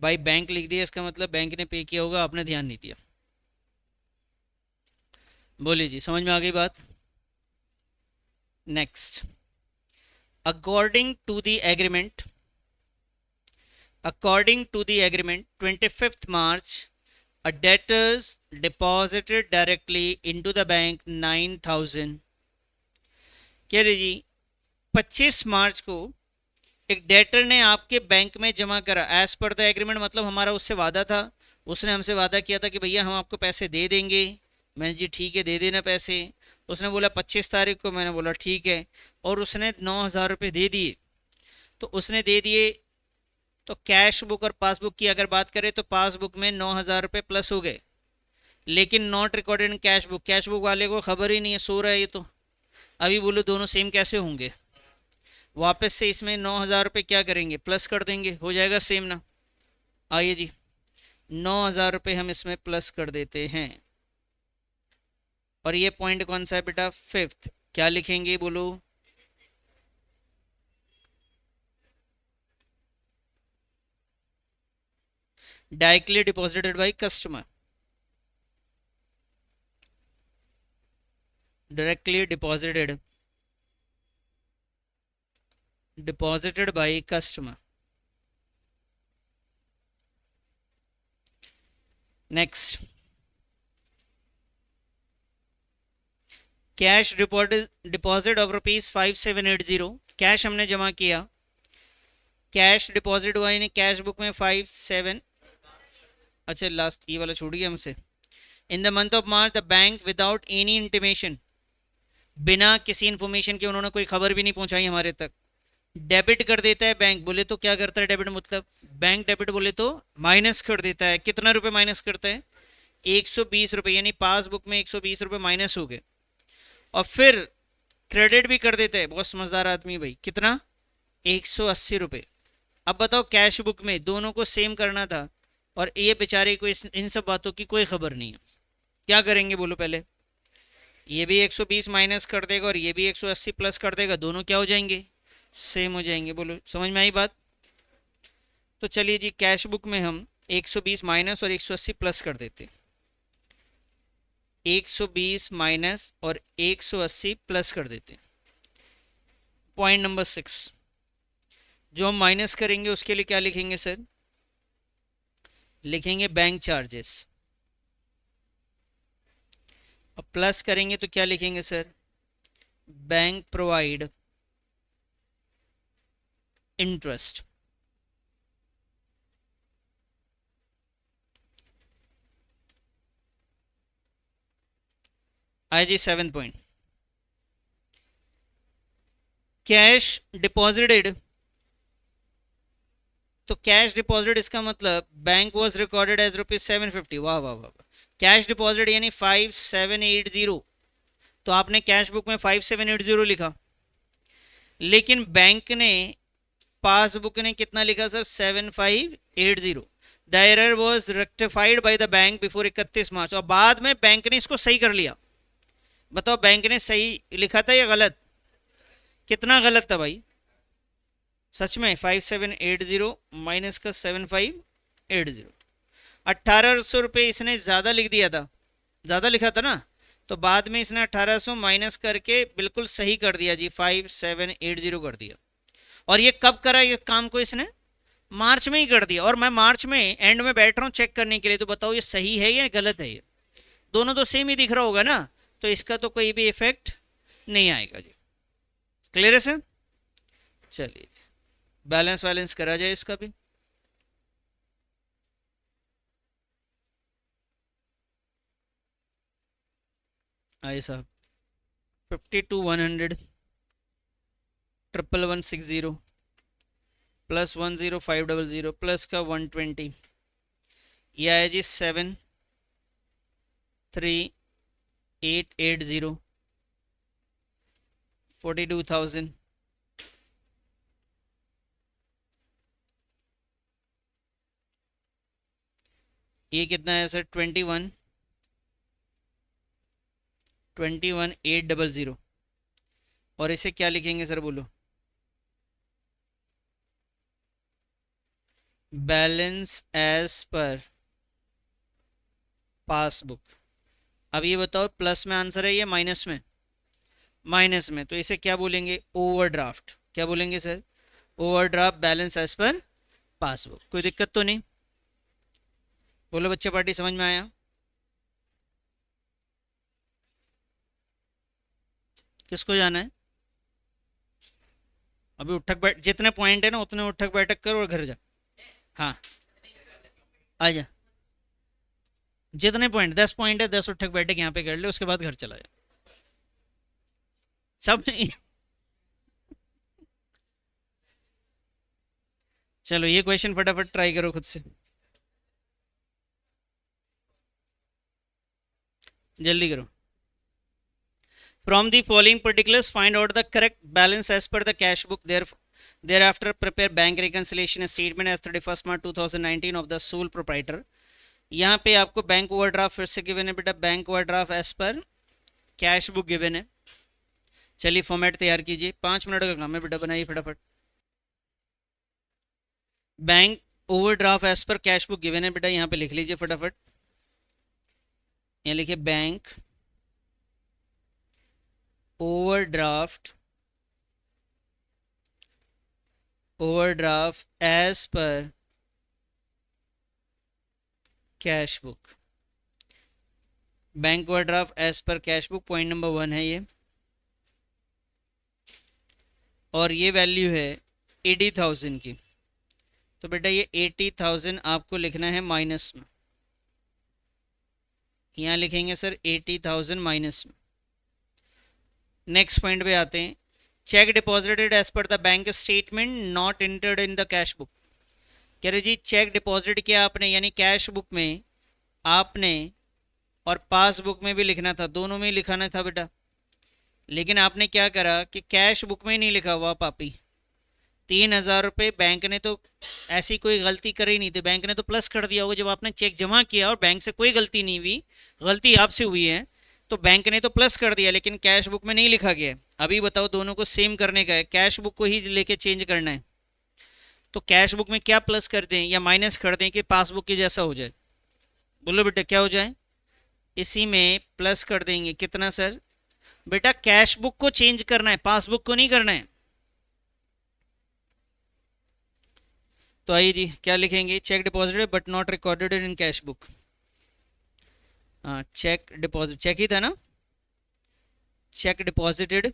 भाई बैंक लिख दिया, इसका मतलब बैंक ने पे किया होगा, आपने ध्यान नहीं दिया। बोलिए जी, समझ में आ गई बात? Next. According to the agreement, according to the agreement, 25th March, a debtors deposited directly into the bank 9,000। कह रहे जी 25 मार्च को एक डेटर ने आपके बैंक में जमा करा एज पर द एग्रीमेंट, मतलब हमारा उससे वादा था। उसने हमसे वादा किया था कि भैया हम आपको पैसे दे देंगे। मैंने जी ठीक है, दे देना पैसे। उसने बोला 25 तारीख को, मैंने बोला ठीक है। और उसने 9,000 रुपये दे दिए। तो उसने दे दिए, तो कैश बुक और पासबुक की अगर बात करें तो पासबुक में 9,000 रुपये प्लस हो गए, लेकिन not recorded in cash book. Cash book वाले को खबर ही नहीं है, सो रहा है ये तो। अभी बोलो दोनों सेम कैसे होंगे? वापस से इसमें 9,000 रुपये क्या करेंगे? प्लस कर देंगे, हो जाएगा सेम ना। आइए जी, 9,000 रुपये हम इसमें प्लस कर देते हैं। और ये पॉइंट कौन सा है बेटा? फिफ्थ। क्या लिखेंगे बोलो? Directly deposited by customer. Directly deposited by customer. Next. Cash deposit of ₹5780। Cash हमने जमा किया, कैश डिपॉजिट हुआ, यानी कैश बुक में 57। अच्छा लास्ट ये वाला छूट गया हमसे। In the month of March the bank without any intimation, बिना किसी इन्फॉर्मेशन के, उन्होंने कोई खबर भी नहीं पहुंचाई हमारे तक, डेबिट कर देता है बैंक। बोले तो क्या करता है डेबिट? मतलब बैंक डेबिट बोले तो माइनस कर देता है। कितना रुपए माइनस करता है? 120 रुपये, यानी पासबुक में 120 रुपये माइनस हो गए। और फिर क्रेडिट भी कर देता है, बहुत समझदार आदमी भाई। कितना? 180 रुपये। अब बताओ, कैश बुक में दोनों को सेम करना था, और ये बेचारे को इन सब बातों की कोई खबर नहीं है। क्या करेंगे बोलो पहले? ये भी 120 माइनस कर देगा और ये भी 180 प्लस कर देगा, दोनों क्या हो जाएंगे? सेम हो जाएंगे। बोलो समझ में आई बात? तो चलिए जी, कैश बुक में हम 120 माइनस और 180 प्लस कर देते। 120 माइनस और 180 प्लस कर देते। पॉइंट नंबर 6, जो हम माइनस करेंगे उसके लिए क्या लिखेंगे सर? लिखेंगे बैंक चार्जेस। और प्लस करेंगे तो क्या लिखेंगे सर? Bank provide interest. आया जी 7 पॉइंट। कैश डिपॉजिटेड, तो कैश डिपॉजिट इसका मतलब बैंक वॉज रिकॉर्डेड एज ₹750। वाह वाह वाह। कैश डिपॉजिट यानी 5780, तो आपने कैश बुक में 5780 लिखा, लेकिन बैंक ने, पासबुक ने कितना लिखा sir? 7580। The error was rectified by the bank before 31 मार्च, और बाद में बैंक ने इसको सही कर लिया। बताओ बैंक ने सही लिखा था या गलत? कितना गलत था भाई? सच में 5780 माइनस का 7580, 1,800 रुपये इसने ज़्यादा लिख दिया था, ज़्यादा लिखा था ना, तो बाद में इसने 1,800 माइनस करके बिल्कुल सही कर दिया जी, 5780 कर दिया। और ये कब करा ये काम को इसने? मार्च में ही कर दिया। और मैं मार्च में एंड में बैठ रहा हूँ चेक करने के लिए, तो बताओ ये सही है या गलत है? ये दोनों तो सेम ही दिख रहा होगा ना, तो इसका तो कोई भी इफेक्ट नहीं आएगा जी। क्लियर है सर? चलिए, बैलेंस वैलेंस करा जाए इसका भी। आइए साहब, 52 100 11160 प्लस 10500 प्लस का 120, यह है जी 73880 42,000। ये कितना है सर? 21,800। और इसे क्या लिखेंगे सर, बोलो? Balance as per passbook. अब ये बताओ, प्लस में आंसर है या माइनस में? माइनस में, तो इसे क्या बोलेंगे? ओवरड्राफ्ट। क्या बोलेंगे sir? Overdraft balance as per passbook. कोई दिक्कत तो नहीं? बोलो बच्चा पार्टी, समझ में आया? किसको जाना है? अभी उठक बैठ, जितने पॉइंट है ना उतने उठक बैठक कर और घर जा। हाँ, आ जा। जितने पॉइंट, 10 पॉइंट है, 10 उठक बैठक यहाँ पे कर ले, उसके बाद घर चला जा। सब नहीं। चलो ये क्वेश्चन फटाफट ट्राई करो खुद से, जल्दी करो। From the following particulars, find out the correct balance as per the cash book. Thereafter, prepare bank reconciliation statement as 31st March 2019 of the sole proprietor. यहाँ पे आपको बैंक ओवरड्राफ्ट फिर से गिवन है बेटा, bank overdraft as per cash book given है। चलिए format तैयार कीजिए, 5 मिनट का काम है बेटा, बनाइए फटाफट। Bank overdraft as per cash book given है बेटा, यहाँ पे लिख लीजिए फटाफट। यहाँ लिखिए bank overdraft as per cash book. Bank overdraft as per cash book, point number 1 है ये, और ये वैल्यू है 80,000 की। तो बेटा ये 80,000 आपको लिखना है माइनस में। यहाँ लिखेंगे सर 80,000 माइनस में। नेक्स्ट पॉइंट पे आते हैं। Cheque deposited as per the bank statement not entered in the cash book. कह रहे जी चेक डिपॉजिट किया आपने, यानी कैश बुक में आपने और पासबुक में भी लिखना था, दोनों में लिखाना था बेटा, लेकिन आपने क्या करा कि कैश बुक में नहीं लिखा हुआ पापी। 3,000 रुपये बैंक ने तो ऐसी कोई गलती करी नहीं थी, बैंक ने तो प्लस कर दिया होगा जब आपने चेक जमा किया, और बैंक से कोई गलती नहीं हुई, गलती आपसे हुई है, तो बैंक ने तो प्लस कर दिया, लेकिन कैश बुक में नहीं लिखा गया। अभी बताओ, दोनों को सेम करने का है, कैश बुक को ही लेके चेंज करना है, तो कैश बुक में क्या प्लस कर दें या माइनस कर दें कि पासबुक के जैसा हो जाए? बोलो बेटा क्या हो जाए? इसी में प्लस कर देंगे। कितना सर? बेटा कैश बुक को चेंज करना है, पासबुक को नहीं करना है। तो आइए जी क्या लिखेंगे? Check deposited but not recorded in cash book. हाँ, चेक डिपॉजिट, चेक ही था ना? Check deposited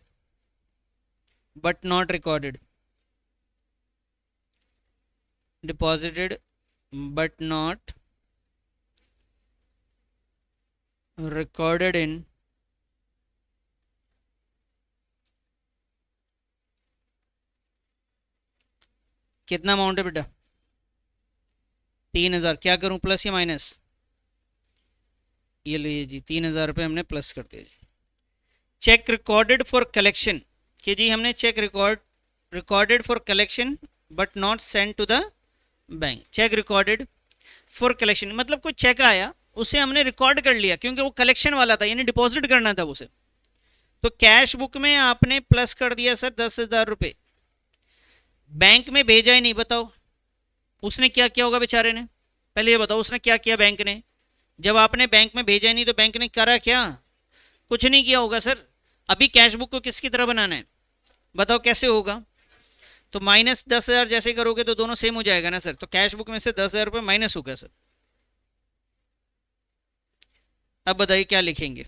but not recorded, deposited but not recorded in कितना अमाउंट है बेटा? 3,000। क्या करूं, प्लस या माइनस? ये लीजिए जी, 3,000 रुपये हमने प्लस कर दिया जी। चेक रिकॉर्डेड फॉर कलेक्शन, कि जी हमने cheque recorded for collection but not send to the bank. Cheque recorded for collection मतलब कोई चेक आया, उसे हमने रिकॉर्ड कर लिया क्योंकि वो कलेक्शन वाला था, यानी डिपॉजिट करना था उसे। तो कैश बुक में आपने प्लस कर दिया सर 10,000 रुपये, बैंक में भेजा ही नहीं। बताओ उसने क्या किया होगा बेचारे ने? पहले ये बताओ उसने क्या किया बैंक ने? जब आपने बैंक में भेजा ही नहीं तो बैंक ने करा क्या? कुछ नहीं किया होगा सर। अभी कैश बुक को किसकी तरह बनाना है, बताओ कैसे होगा? तो माइनस 10,000 जैसे करोगे तो दोनों सेम हो जाएगा ना सर। तो कैश बुक में से 10,000 रुपये माइनस हो गया सर। अब बताइए क्या लिखेंगे?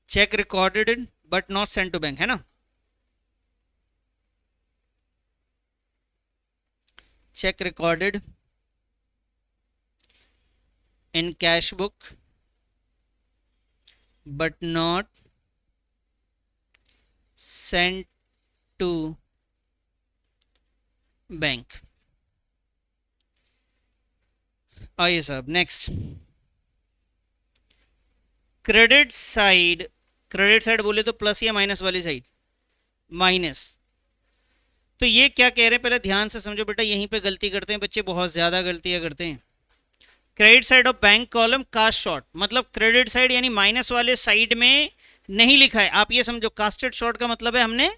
Cheque recorded but not send to bank, है ना? Cheque recorded in cash book but not sent to bank. आइए साहब नेक्स्ट, क्रेडिट साइड बोले तो प्लस या माइनस वाली साइड, माइनस। तो ये क्या कह रहे हैं, पहले ध्यान से समझो बेटा, यहीं पे गलती करते हैं बच्चे, बहुत ज्यादा गलतियां करते हैं। Credit side of bank column cast short, मतलब क्रेडिट साइड यानी माइनस वाले साइड में नहीं लिखा है। आप ये समझो कास्टेड शॉर्ट का मतलब है हमने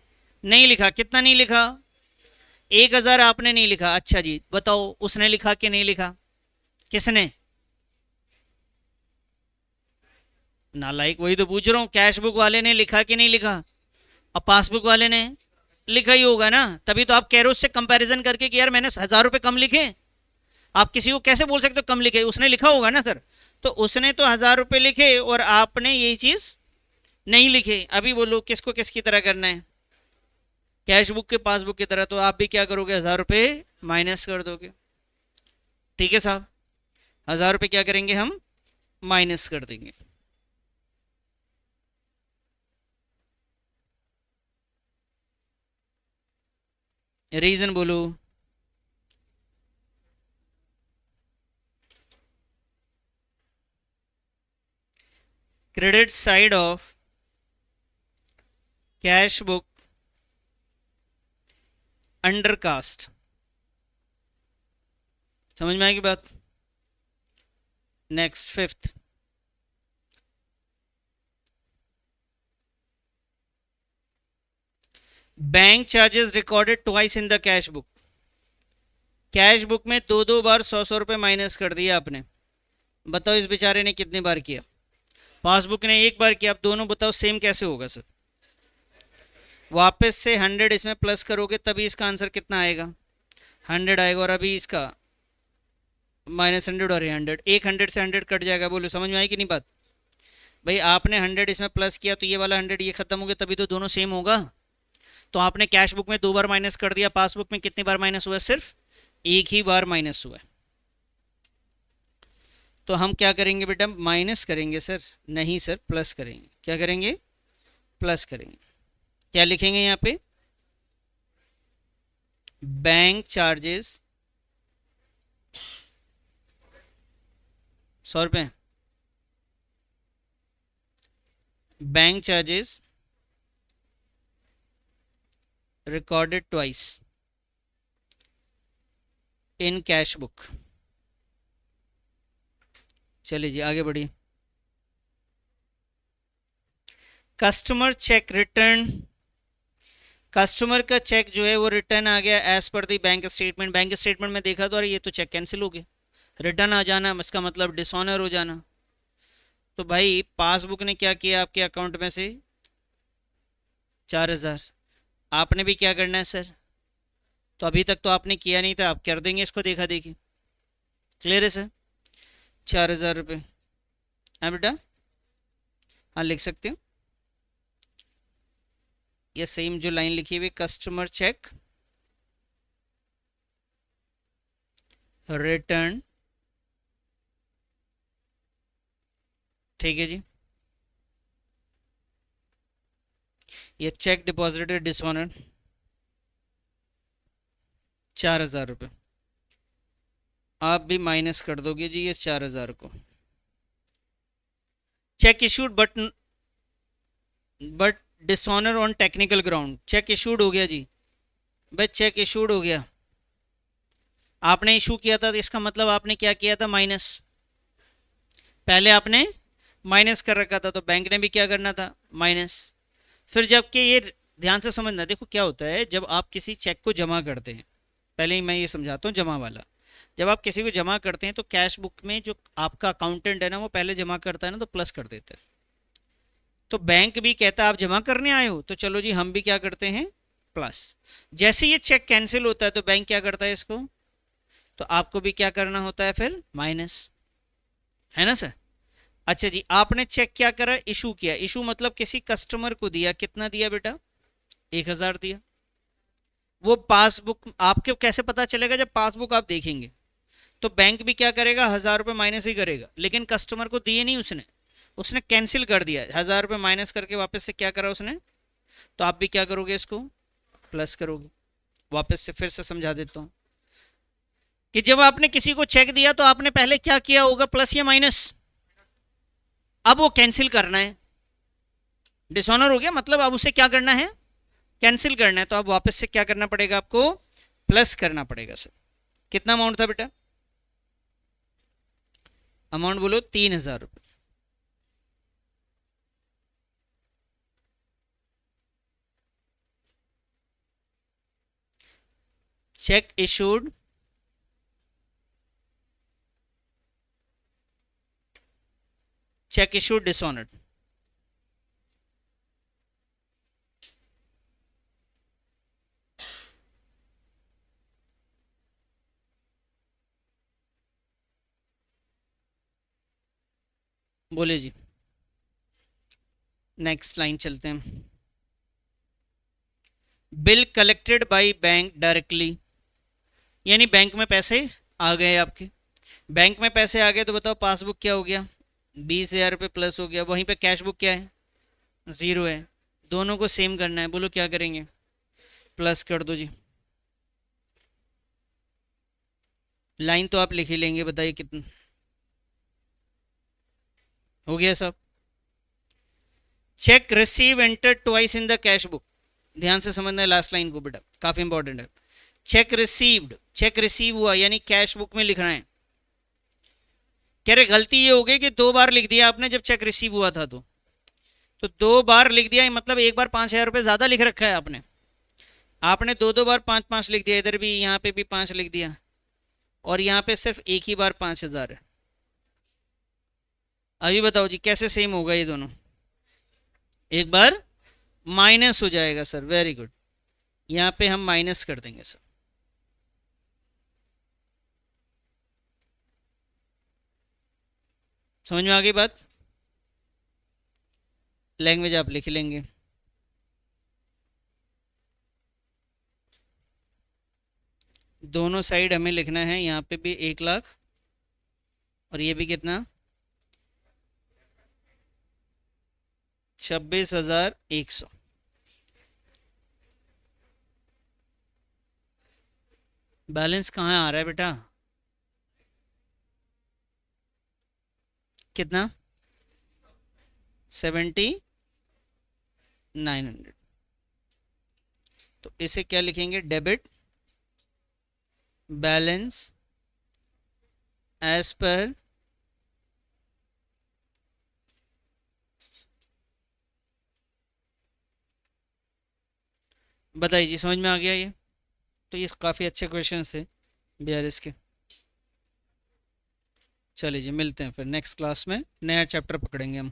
नहीं लिखा। कितना नहीं लिखा? 1000 आपने नहीं लिखा। अच्छा जी बताओ उसने लिखा कि नहीं लिखा? किसने? नालायक, वही तो पूछ रहा हूं, कैश बुक वाले ने लिखा कि नहीं लिखा? और पासबुक वाले ने लिखा ही होगा ना, तभी तो आप कह रहे हो उससे कंपैरिजन करके कि यार मैंने 1000 रुपए कम लिखे। आप किसी को कैसे बोल सकते हो कम लिखे? उसने लिखा होगा ना सर। तो उसने तो 1000 रुपए लिखे और आपने यही चीज नहीं लिखे। अभी बोलो किसको किसकी तरह करना है? कैश बुक के पासबुक की तरह। तो आप भी क्या करोगे? 1000 रुपए माइनस कर दोगे। ठीक है साहब, 1000 रुपए क्या करेंगे हम? माइनस कर देंगे। रीजन बोलो। Credit side of cash book undercast. समझ में आएगी बात? Next fifth, bank charges recorded twice in the cash book. Cash book में दो दो बार 100-100 रुपए माइनस कर दिया आपने। बताओ इस बेचारे ने कितनी बार किया? पासबुक ने एक बार किया। आप दोनों बताओ सेम कैसे होगा सर? वापस से 100 इसमें प्लस करोगे तभी इसका आंसर कितना आएगा? 100 आएगा। और अभी इसका -100 और 100, एक 100 से 100 कट जाएगा। बोलो समझ में आई कि नहीं बात? भाई आपने 100 इसमें प्लस किया तो ये वाला 100 ये खत्म हो गया, तभी तो दोनों सेम होगा। तो आपने कैश बुक में 2 बार माइनस कर दिया, पासबुक में कितनी बार माइनस हुआ? सिर्फ एक ही बार माइनस हुआ। तो हम क्या करेंगे बेटा? माइनस करेंगे सर? नहीं सर, प्लस करेंगे। क्या करेंगे? प्लस करेंगे। क्या लिखेंगे यहाँ पे? बैंक चार्जेस 100 रुपए, बैंक चार्जेस रिकॉर्डेड ट्वाइस इन कैश बुक। चलिए जी आगे बढ़िए। कस्टमर चेक रिटर्न, कस्टमर का चेक जो है वो रिटर्न आ गया एज पर दी बैंक स्टेटमेंट। बैंक स्टेटमेंट में देखा तो अरे ये तो चेक कैंसिल हो गया। रिटर्न आ जाना इसका मतलब डिसऑनर हो जाना। तो भाई पासबुक ने क्या किया? आपके अकाउंट में से 4000, आपने भी क्या करना है सर? तो अभी तक तो आपने किया नहीं था, आप कर देंगे इसको देखा देखी। क्लियर है सर? 4000 रुपये। हाँ बेटा, हाँ लिख सकते हो। ये सेम जो लाइन लिखी हुई, कस्टमर चेक रिटर्न। ठीक है जी। ये चेक डिपॉजिटेड डिसऑनर 4000 रुपये। आप भी माइनस कर दोगे जी ये 4000 को। Check issued but dishonour on technical ground. Check issued हो गया जी। भाई चेक इशूड हो गया, आपने इशू किया था तो इसका मतलब आपने क्या किया था? माइनस। पहले आपने माइनस कर रखा था तो बैंक ने भी क्या करना था? माइनस। फिर जबकि ये ध्यान से समझना, देखो क्या होता है जब आप किसी चेक को जमा करते हैं, पहले ही मैं ये समझाता हूँ जमा वाला। जब आप किसी को जमा करते हैं तो कैश बुक में जो आपका अकाउंटेंट है ना वो पहले जमा करता है ना तो प्लस कर देता है। तो बैंक भी कहता है आप जमा करने आए हो तो चलो जी हम भी क्या करते हैं? प्लस। जैसे ये चेक कैंसिल होता है तो बैंक क्या करता है? इसको तो आपको भी क्या करना होता है फिर? माइनस। है ना सर? अच्छा जी, आपने चेक क्या करा? इशू किया। इशू मतलब किसी कस्टमर को दिया। कितना दिया बेटा? 1000 दिया। वो पासबुक आपके कैसे पता चलेगा? जब पासबुक आप देखेंगे तो बैंक भी क्या करेगा, 1000 रुपये माइनस ही करेगा, लेकिन कस्टमर को दिए नहीं उसने, उसने कैंसिल कर दिया, 1000 रुपये माइनस करके वापस से क्या करा उसने। तो आप भी क्या करोगे, इसको प्लस करोगे। वापस से फिर से समझा देता हूं कि जब आपने किसी को चेक दिया तो आपने पहले क्या किया होगा, प्लस या माइनस। अब वो कैंसिल करना है, डिसऑनर हो गया, मतलब अब उसे क्या करना है, कैंसिल करना है। तो अब वापस से क्या करना पड़ेगा आपको, प्लस करना पड़ेगा सर। कितना अमाउंट था बेटा, अमाउंट बोलो 3000 रुपये। Check issued check issued dishonoured. बोले जी, नेक्स्ट लाइन चलते हैं। Bill collected by bank directly, यानी बैंक में पैसे आ गए आपके, बैंक में पैसे आ गए तो बताओ पासबुक क्या हो गया, 20,000 रुपये प्लस हो गया, वहीं पे कैश बुक क्या है, 0 है। दोनों को सेम करना है, बोलो क्या करेंगे, प्लस कर दो जी। लाइन तो आप लिख ही लेंगे, बताइए कितना हो गया सब। Check receive enter twice in the cash book, ध्यान से समझना है लास्ट लाइन को बेटा, काफी इंपॉर्टेंट है। चेक रिसीव्ड, चेक रिसीव हुआ यानी कैश बुक में लिखना है। कह रहे गलती ये हो गई कि 2 बार लिख दिया आपने, जब चेक रिसीव हुआ था तो 2 बार लिख दिया, मतलब एक बार 5,000 रुपये ज्यादा लिख रखा है आपने, आपने दो बार 5-5 लिख दिया, इधर भी यहाँ पे भी 5 लिख दिया, और यहाँ पे सिर्फ एक ही बार 5,000 है। अभी बताओ जी कैसे सेम होगा ये दोनों, एक बार माइनस हो जाएगा सर, वेरी गुड, यहाँ पे हम माइनस कर देंगे सर। समझ में आ गई बात, लैंग्वेज आप लिख लेंगे। दोनों साइड हमें लिखना है, यहाँ पे भी 1,00,000 और ये भी कितना, 26,100। बैलेंस कहाँ आ रहा है बेटा, कितना, 7900। तो इसे क्या लिखेंगे, डेबिट बैलेंस एज पर बताइए जी, समझ में आ गया ये। तो ये काफ़ी अच्छे क्वेश्चन थे बीआरएस के। चलिए जी, मिलते हैं फिर नेक्स्ट क्लास में, नया चैप्टर पकड़ेंगे हम।